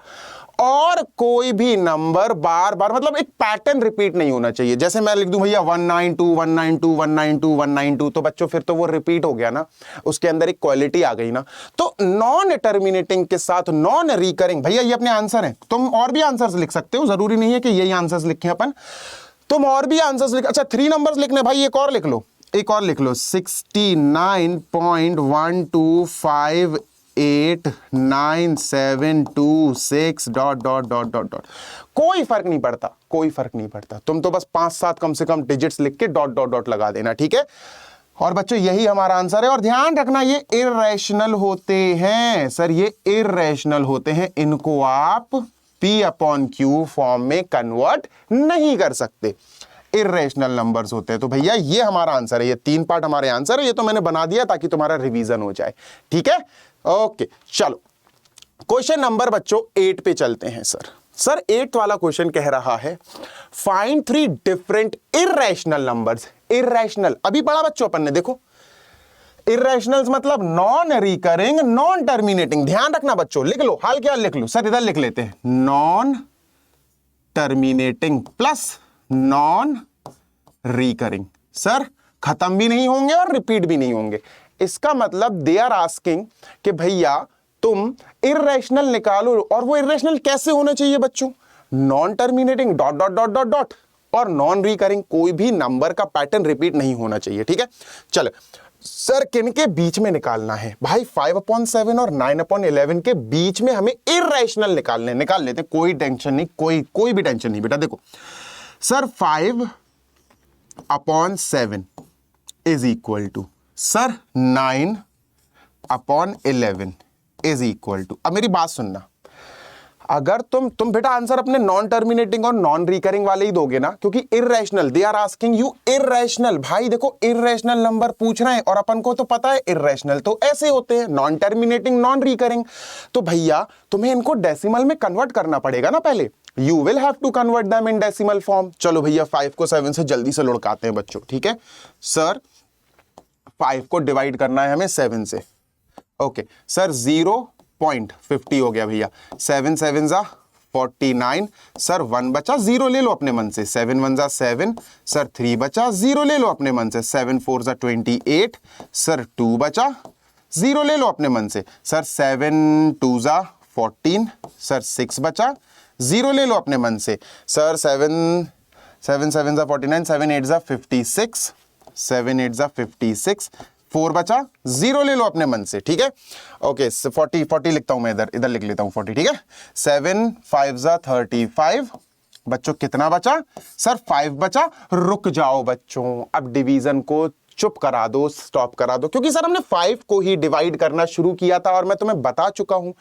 और कोई भी नंबर बार बार, मतलब एक पैटर्न रिपीट नहीं होना चाहिए। जैसे मैं लिख दूं भैया 192 192 192 192, तो बच्चों फिर तो वो रिपीट हो गया ना, उसके अंदर एक क्वालिटी आ गई ना। तो नॉन टर्मिनेटिंग के साथ नॉन रिकरिंग, भैया ये अपने आंसर है, तुम और भी आंसर्स लिख सकते हो, जरूरी नहीं है कि यही आंसर्स लिखे अपन, तुम और भी आंसर्स लिख, अच्छा 3 नंबर्स लिखने भाई, एक और लिख लो, एक और लिख लो 69.1258972 dot dot dot dot dot. कोई फर्क नहीं पड़ता, कोई फर्क नहीं पड़ता, तुम तो बस 5-7 कम से कम डिजिट्स लिख के डॉट डॉट डॉट लगा देना, ठीक है। और बच्चों यही हमारा आंसर है। और ध्यान रखना ये इर्रेशनल होते हैं सर, ये इर्रेशनल होते हैं, इनको आप P/Q फॉर्म में कन्वर्ट नहीं कर सकते, इर्रेशनल नंबर्स होते हैं। तो भैया ये हमारा आंसर है, ये 3 पार्ट हमारे आंसर है, ये तो मैंने बना दिया ताकि तुम्हारा रिवीजन हो जाए, ठीक है। ओके चलो क्वेश्चन नंबर बच्चों 8 पे चलते हैं सर। 8 वाला क्वेश्चन कह रहा है find 3 different irrational numbers. Irrational अभी पढ़ा बच्चों अपन ने, देखो इर्रेशनल्स मतलब नॉन रिकरिंग नॉन टर्मिनेटिंग। ध्यान रखना बच्चों, लिख लो, हाल क्या लिख लो सर, इधर लिख लेते हैं, non terminating plus non recurring. Sir खत्म भी नहीं होंगे और रिपीट भी नहीं होंगे, इसका मतलब दे आर आस्किंग कि भैया तुम इर्रेशनल निकालो, और वो इर्रेशनल कैसे होना चाहिए बच्चों, non terminating dot dot dot dot dot और नॉन रिकरिंग, कोई भी नंबर का पैटर्न रिपीट नहीं होना चाहिए, ठीक है। चलो सर किनके बीच में निकालना है भाई, 5/7 और 9/11 के बीच में हमें इर्रेशनल निकालने, निकाल लेते हैं, कोई टेंशन नहीं, कोई भी टेंशन नहीं बेटा। देखो sir 5/7 is equal to sir 9/11 is equal to, अब मेरी बात सुनना, अगर तुम बेटा आंसर अपने नॉन टर्मिनेटिंग और नॉन रिकरिंग वाले ही दोगे ना, क्योंकि irrational, they are asking you irrational. भाई देखो इर्रेशनल नंबर पूछ रहे हैं और अपन को तो पता है इर्रेशनल तो ऐसे होते हैं, नॉन टर्मिनेटिंग नॉन रिकरिंग। तो भैया तुम्हें इनको डेसिमल में कन्वर्ट करना पड़ेगा ना पहले, you will have to convert them in decimal form. चलो भैया 5 को 7 से जल्दी से लुढ़काते हैं बच्चों, ठीक है। सर 5 को डिवाइड करना है हमें 7 से, ओके सर 0.50 हो गया भैया, 7 7 जा 49, सर 1 बचा, 0 ले लो अपने मन से, 7 1 जा 7, सर 3 बचा, 0 ले लो अपने मन से, 7 4 जा 28, सर 2 बचा, 0 ले लो अपने मन से, सर 7 2 जा 14, सर 6 बचा, 0 ले लो अपने मन से, सर 7 7 7 जा 49, 7 8 जा 56, 7 8 जा 56, 4 बचा, 0 ले लो अपने मन से, ठीक है। ओके 40 लिखता हूं मैं, इधर लिख लेता हूं 40, ठीक है। 7 5 जा 35, बच्चों कितना बचा सर 5 बचा। रुक जाओ बच्चों, अब डिवीजन को चुप करा दो, स्टॉप करा दो, क्योंकि सर हमने 5 को ही डिवाइड करना शुरू किया था और मैं तुम्हें बता चुका हूं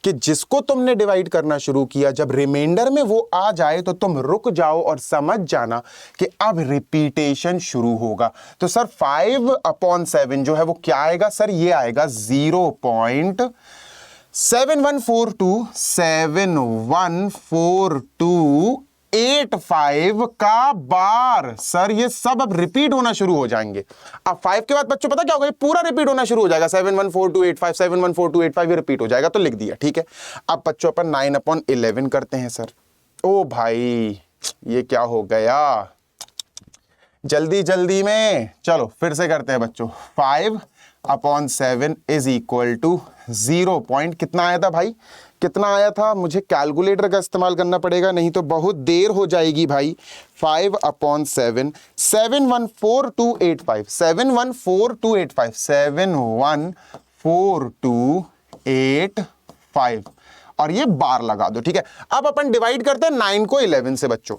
कि जिसको तुमने डिवाइड करना शुरू किया, जब रिमाइंडर में वो आ जाए तो तुम रुक जाओ और समझ जाना कि अब रिपीटेशन शुरू होगा। तो सर 5/7 जो है वो क्या आएगा सर, ये आएगा 0.7142 का बार। सर ये सब अब रिपीट होना शुरू हो जाएंगे। अब 5 के बाद बच्चों पता क्या होगा, ये पूरा रिपीट होना शुरू हो जाएगा, 714285 714285 ये रिपीट हो जाएगा, तो लिख दिया, ठीक है। अब बच्चों अपन 9/11 करते हैं सर। ओ भाई ये क्या हो गया जल्दी जल्दी में, चलो फिर से करते हैं बच्चों। 5/7 इज इक्वल टू 0 पॉइंट कितना आया था भाई, कितना आया था, मुझे कैलकुलेटर का इस्तेमाल करना पड़ेगा नहीं तो बहुत देर हो जाएगी भाई। 5/7 714285 714285 714285 और ये बार लगा दो, ठीक है। अब अपन डिवाइड करते हैं 9 को 11 से बच्चों,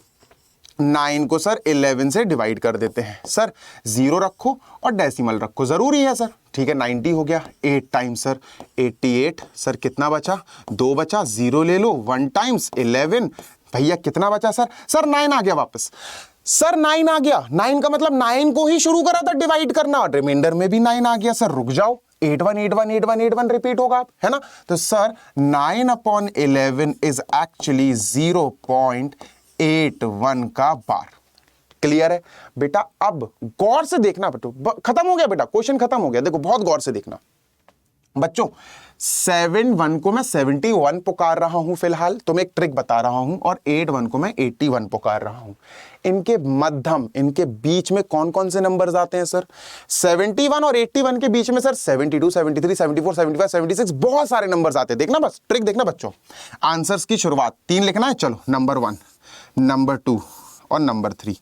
9 को सर 11 से डिवाइड कर देते हैं। सर 0 रखो और डेसिमल रखो, जरूरी है सर, ठीक है। 90 हो गया, 8 टाइम्स सर 88, सर कितना बचा, 2 बचा, 0 ले लो, 1 टाइम्स 11 भैया कितना बचा सर, 9 आ गया वापस, सर 9 आ गया। 9 का मतलब 9 को ही शुरू करा था डिवाइड करना और रिमाइंडर में भी 9 आ गया। सर रुक जाओ, 81818181 रिपीट होगा, है ना। तो सर 9/11 इज एक्चुअली 0.81 का बार। क्लियर है बेटा। अब गौर से देखना बेटो, खत्म हो गया बेटा, क्वेश्चन खत्म हो गया, देखो बहुत गौर से देखना। बच्चों 7-1 को मैं 71 पुकार रहा हूं फिलहाल, तो मैं एक ट्रिक बता रहा हूं, और 8-1 को मैं 81 पुकार रहा हूं। इनके मध्यम, इनके बीच में कौन कौन से नंबर्स आते हैं सर? 71 और 81 के बीच में सर 72, 73, 74, 75, 76 बहुत सारे नंबर्स आते हैं। देखना, बस ट्रिक देखना बच्चों। आंसर्स की शुरुआत 3 लिखना है। चलो, नंबर 1, नंबर 2 और नंबर 3।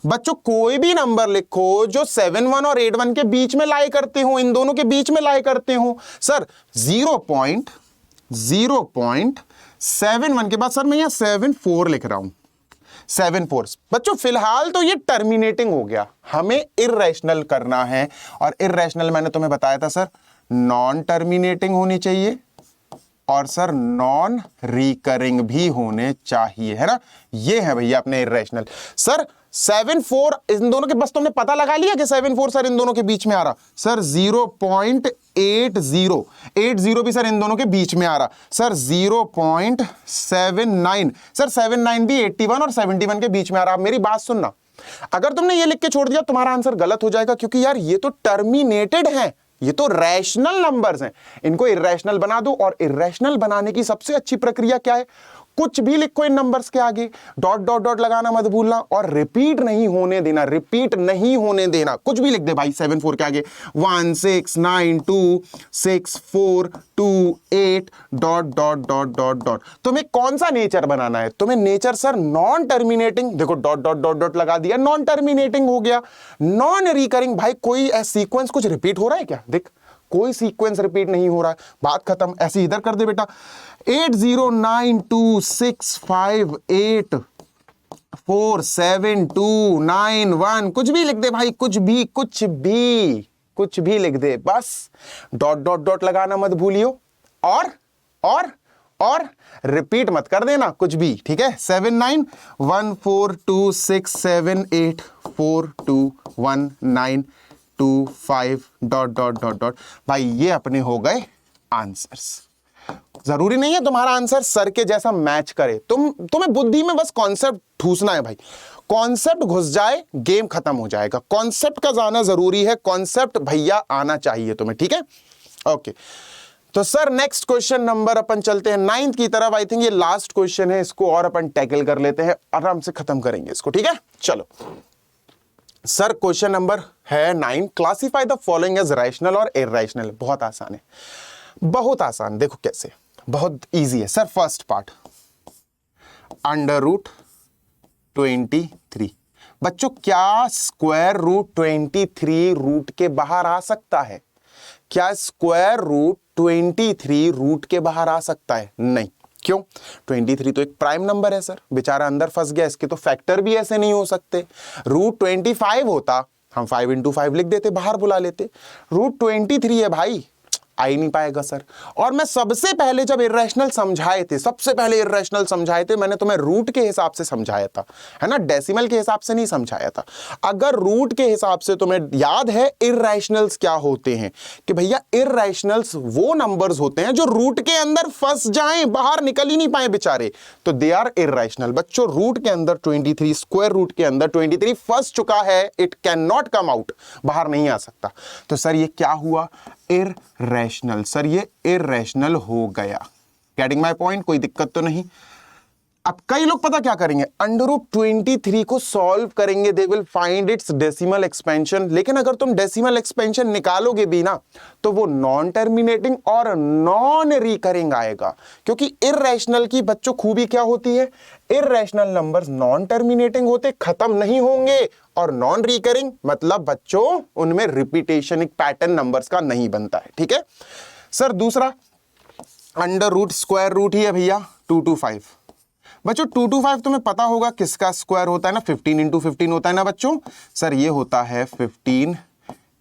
बच्चों कोई भी नंबर लिखो जो 7-1 और 8-1 के बीच में लाई करते हो, इन दोनों के बीच में लाई करते हो। सर 0.71 के बाद सर मैं यहां 74 लिख रहा हूं, 74। बच्चों फिलहाल तो ये टर्मिनेटिंग हो गया, हमें इर्रेशनल करना है, और इर्रेशनल मैंने तुम्हें बताया था सर नॉन टर्मिनेटिंग होनी चाहिए, और सर नॉन रिकरिंग भी होने चाहिए, है ना। ये है भैया अपने इर्रेशनल। सर 7-4 इन दोनों के, बस तुमने पता लगा लिया कि 7-4 सर इन दोनों के बीच में आ रहा। सर 0.80 भी सर इन दोनों के बीच में आ रहा। सर 0.79, सर 79 भी 81 और 71 के बीच में आ रहा। मेरी बात सुनना, अगर तुमने ये लिख के छोड़ दिया तुम्हारा आंसर गलत हो जाएगा, क्योंकि यार ये तो टर्मिनेटेड है, ये तो रैशनल नंबर्स हैं। इनको इर्रेशनल बना दो, और इर्रेशनल बनाने की सबसे अच्छी प्रक्रिया क्या है? कुछ भी लिखो इन नंबर्स के आगे, डॉट डॉट डॉट लगाना मत भूलना, और रिपीट नहीं होने देना, रिपीट नहीं होने देना। कुछ भी लिख दे भाई 7-4 के आगे, 1 6 9 2 6 4 2 8 dot dot dot dot dot. तुम्हें कौन सा नेचर बनाना है? तुम्हें नेचर सर नॉन टर्मिनेटिंग, देखो डॉट डॉट डॉट डॉट लगा दिया, नॉन टर्मिनेटिंग हो गया। नॉन रिकरिंग, भाई कोई सीक्वेंस कुछ रिपीट हो रहा है क्या? देख कोई सीक्वेंस रिपीट नहीं हो रहा है, बात खत्म। ऐसे इधर कर दे बेटा, 809265847291, कुछ भी लिख दे भाई, कुछ भी लिख दे, बस डॉट डॉट डॉट लगाना मत भूलियो, और रिपीट मत कर देना कुछ भी, ठीक है। 79142678421925 डॉट डॉट डॉट डॉट। भाई ये अपने हो गए आंसर्स। जरूरी नहीं है तुम्हारा आंसर सर के जैसा मैच करे, तुम्हें बुद्धि में बस कॉन्सेप्ट ठूसना है भाई। कॉन्सेप्ट घुस जाए गेम खत्म हो जाएगा। कॉन्सेप्ट का जाना जरूरी है, कॉन्सेप्ट भैया आना चाहिए तुम्हें, ठीक है। ओके, तो सर नेक्स्ट क्वेश्चन नंबर अपन चलते हैं 9th की तरफ। आई थिंक ये लास्ट क्वेश्चन है, इसको और अपन टैकल कर लेते हैं, आराम से खत्म करेंगे इसको, ठीक है। चलो सर क्वेश्चन नंबर है 9, classify the following as rational और इररेशनल। बहुत आसान है, बहुत आसान। देखो कैसे, बहुत इजी है सर। First part √23। बच्चों क्या स्क्वायर रूट 23 रूट के बाहर आ सकता है? क्या स्क्वायर रूट 23 रूट के बाहर आ सकता है? नहीं। क्यों? 23 तो एक प्राइम नंबर है सर, बेचारा अंदर फंस गया, इसके तो फैक्टर भी ऐसे नहीं हो सकते। √25 होता, हम 5 × 5 लिख देते, बाहर बुला लेते। √23 है भाई, आ ही नहीं पाएगा सर। और मैं सबसे पहले जब इर्रेशनल समझाए थे, मैंने तुम्हें रूट के हिसाब से समझाया था, है ना, डेसिमल के हिसाब से नहीं समझाया था। अगर रूट के हिसाब से तुम्हें याद है इर्रेशनल्स क्या होते हैं, कि भैया इर्रेशनल्स वो नंबर्स होते हैं जो रूट के अंदर फंस जाएं, बाहर निकल ही नहीं पाए बेचारे, तो दे आर इर्रेशनल। बच्चों रूट के अंदर 23, स्क्वायर रूट के अंदर 23 फंस चुका है, it can not come out, बाहर नहीं आ सकता। तो सर ये क्या हुआ? इर्रेशनल। सर ये इर्रेशनल हो गया। Getting my point? कोई दिक्कत तो नहीं। अब कई लोग पता क्या करेंगे, √23 को सॉल्व करेंगे, they will find its decimal expansion. लेकिन अगर तुम डेसिमल एक्सपेंशन निकालोगे भी ना, तो वो नॉन टर्मिनेटिंग और नॉन रिकरिंग आएगा। क्योंकि इर्रेशनल की बच्चों खूबी क्या होती है? इर्रेशनल नंबर्स नॉन टर्मिनेटिंग होते, खत्म नहीं होंगे, और नॉन रिकरिंग मतलब बच्चों उनमें रिपीटेशन, एक पैटर्न नंबर्स का नहीं बनता है, ठीक है सर। दूसरा √ स्क्वायर रूट ही है भैया 225। बच्चों 225 तुम्हें पता होगा किसका स्क्वायर होता है ना, 15 × 15 होता है ना बच्चों। सर ये होता है 15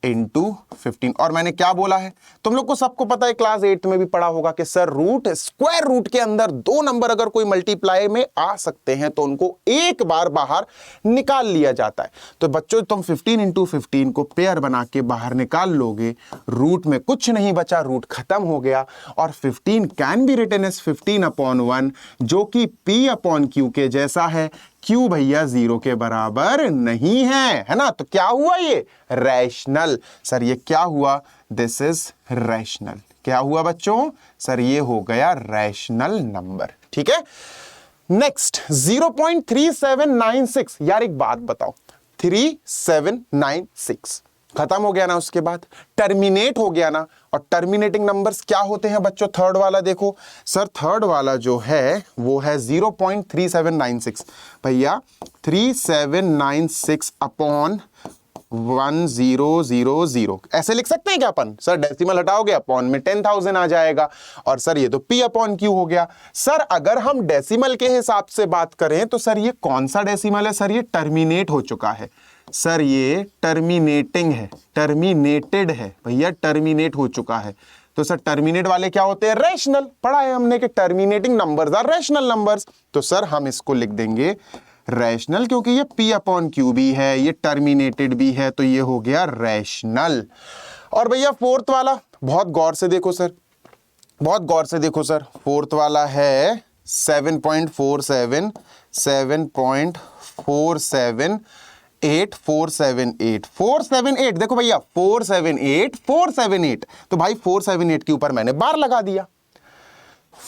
× 15। और मैंने क्या बोला है, तुम लोग को सबको पता है, क्लास 8 में भी पढ़ा होगा कि सर रूट, स्क्वायर रूट के अंदर दो नंबर अगर कोई मल्टीप्लाई में आ सकते हैं तो उनको एक बार बाहर निकाल लिया जाता है। तो बच्चों तुम 15 × 15 को पेयर बना के बाहर निकाल लोगे, रूट में कुछ नहीं बचा, रूट खत्म हो गया। और 15 कैन बी रिटन एज 15/1, जो कि P/Q के जैसा है। क्यू भैया 0 के बराबर नहीं है, है ना। तो क्या हुआ? ये रैशनल। सर ये क्या हुआ? This is rational. क्या हुआ बच्चों? सर ये हो गया रैशनल नंबर। ठीक है, नेक्स्ट 0.3796। यार एक बात बताओ, 3796 खत्म हो गया ना, उसके बाद टर्मिनेट हो गया ना, और टर्मिनेटिंग नंबर्स क्या होते हैं बच्चों? थर्ड वाला देखो सर, थर्ड वाला जो है वो है 0.3796। भैया 3796 अपॉन 1000 ऐसे लिख सकते हैं क्या अपन? सर डेसिमल हटाओगे, अपॉन में 10,000 आ जाएगा, और सर ये तो P अपॉन Q हो गया। सर अगर हम डेसिमल के हिसाब से बात करें तो सर ये कौन सा डेसिमल है? सर ये टर्मिनेट हो चुका है, सर ये टर्मिनेटिंग है, टर्मिनेटेड है भैया, टर्मिनेट हो चुका है। तो सर टर्मिनेट वाले क्या होते हैं? रैशनल। पढ़ा है हमने कि terminating numbers are rational numbers. तो सर हम इसको लिख देंगे रैशनल, क्योंकि ये P अपॉन Q भी है, ये टर्मिनेटेड भी है, तो ये हो गया रैशनल। और भैया फोर्थ वाला बहुत गौर से देखो सर, बहुत गौर से देखो सर, फोर्थ वाला है 7.47 478 देखो भैया 478 तो भाई 478 के ऊपर मैंने बार लगा दिया।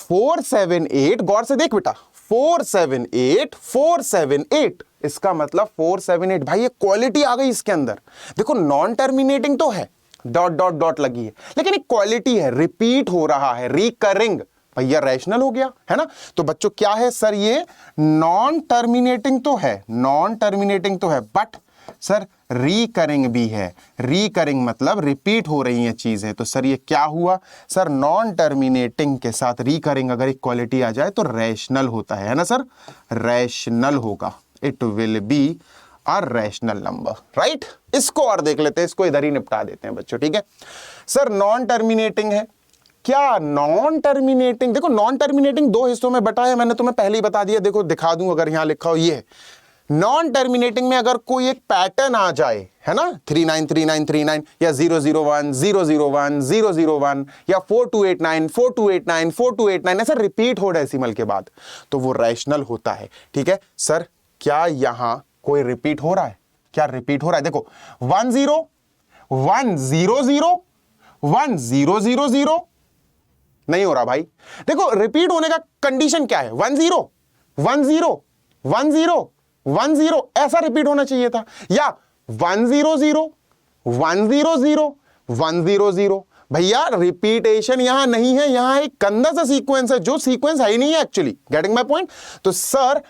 478 गौर से देख बेटा, 478 इसका मतलब 478 भाई, ये क्वालिटी आ गई इसके अंदर। देखो नॉन टर्मिनेटिंग तो है, डॉट डॉट डॉट लगी है, लेकिन एक क्वालिटी है, रिपीट हो रहा है, रिकरिंग, भैया रैशनल हो गया है ना। तो बच्चों क्या है सर? ये नॉन टर्मिनेटिंग तो है, नॉन टर्मिनेटिंग तो है, बट सर रिकरिंग भी है। रिकरिंग मतलब रिपीट हो रही हैं चीजें। तो सर ये क्या हुआ? सर नॉन टर्मिनेटिंग के साथ रिकरिंग अगर एक क्वालिटी आ जाए तो रैशनल होता है ना सर, रैशनल होगा, it will be a rational number, right. इसको और देख लेते हैं, इसको इधर ही निपटा देते हैं बच्चों, ठीक है। सर नॉन टर्मिनेटिंग है क्या? नॉन टर्मिनेटिंग, देखो नॉन टर्मिनेटिंग दो हिस्सों में बटा है, मैंने तुम्हें पहले ही बता दिया। देखो दिखा दूं, अगर यहां लिखा हो ये नॉन टर्मिनेटिंग में अगर कोई एक पैटर्न आ जाए, है ना, 393939 या 001 001 001 या 4289 4289 4289 ऐसा रिपीट हो डेसिमल के बाद, तो वो रैशनल होता है। ठीक है सर, क्या यहां कोई रिपीट हो रहा है? क्या रिपीट हो रहा है? देखो 10 100 1000 नहीं हो रहा भाई। देखो रिपीट होने का कंडीशन क्या है? 10 10 10 10 ऐसा रिपीट होना चाहिए था, या 100 100 100। भैया रिपीटेशन यहां नहीं है, यहां एक गंदा सा सीक्वेंस है, जो सीक्वेंस है ही नहीं है एक्चुअली। Getting my point? तो सर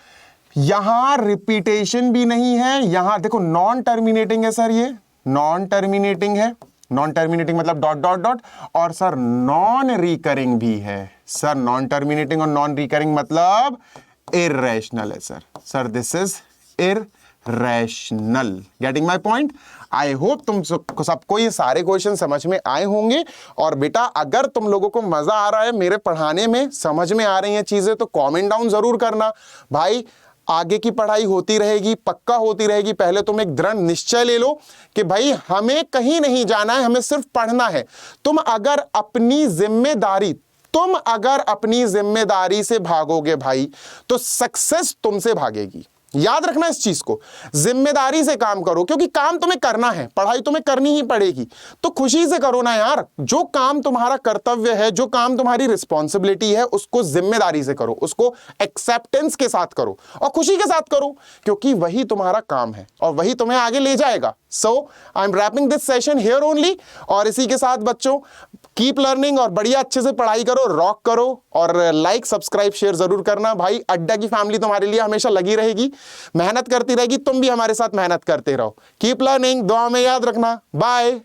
यहां रिपीटेशन भी नहीं है, यहां देखो नॉन टर्मिनेटिंग है सर, ये नॉन टर्मिनेटिंग है, नॉन टर्मिनेटिंग मतलब डॉट डॉट डॉट, और सर नॉन रिकरिंग भी है। सर नॉन टर्मिनेटिंग और नॉन रिकरिंग मतलब इररेशनल है sir. Sir this is irrational. Getting my point? I hope तुम सबको ये सारे क्वेश्चन समझ में आए होंगे। और बेटा अगर तुम लोगों को मजा आ रहा है मेरे पढ़ाने में, समझ में आ रही हैं चीजें, तो कमेंट डाउन जरूर करना भाई। आगे की पढ़ाई होती रहेगी, पक्का होती रहेगी। पहले तुम एक दृढ़ निश्चय ले लो कि भाई हमें कहीं नहीं जाना है, हमें सिर्फ पढ़ना है। तुम अगर अपनी जिम्मेदारी से भागोगे भाई, तो सक्सेस तुमसे भागेगी। याद रखना इस चीज को, जिम्मेदारी से काम करो, क्योंकि काम तुम्हें करना है, पढ़ाई तुम्हें करनी ही पड़ेगी। तो खुशी से करो ना यार, जो काम तुम्हारा कर्तव्य है, जो काम तुम्हारी रिस्पॉन्सिबिलिटी है, उसको जिम्मेदारी से करो, उसको एक्सेप्टेंस के साथ करो और खुशी के साथ करो, क्योंकि वही तुम्हारा काम है और वही तुम्हें आगे ले जाएगा। So I am wrapping this session here only. और इसी के साथ बच्चों कीप लर्निंग और बढ़िया अच्छे से पढ़ाई करो, रॉक करो, और लाइक सब्सक्राइब शेयर जरूर करना भाई। अड्डा की फैमिली तुम्हारे लिए हमेशा लगी रहेगी, मेहनत करती रहेगी, तुम भी हमारे साथ मेहनत करते रहो। कीप लर्निंग, दुआ में याद रखना। बाय।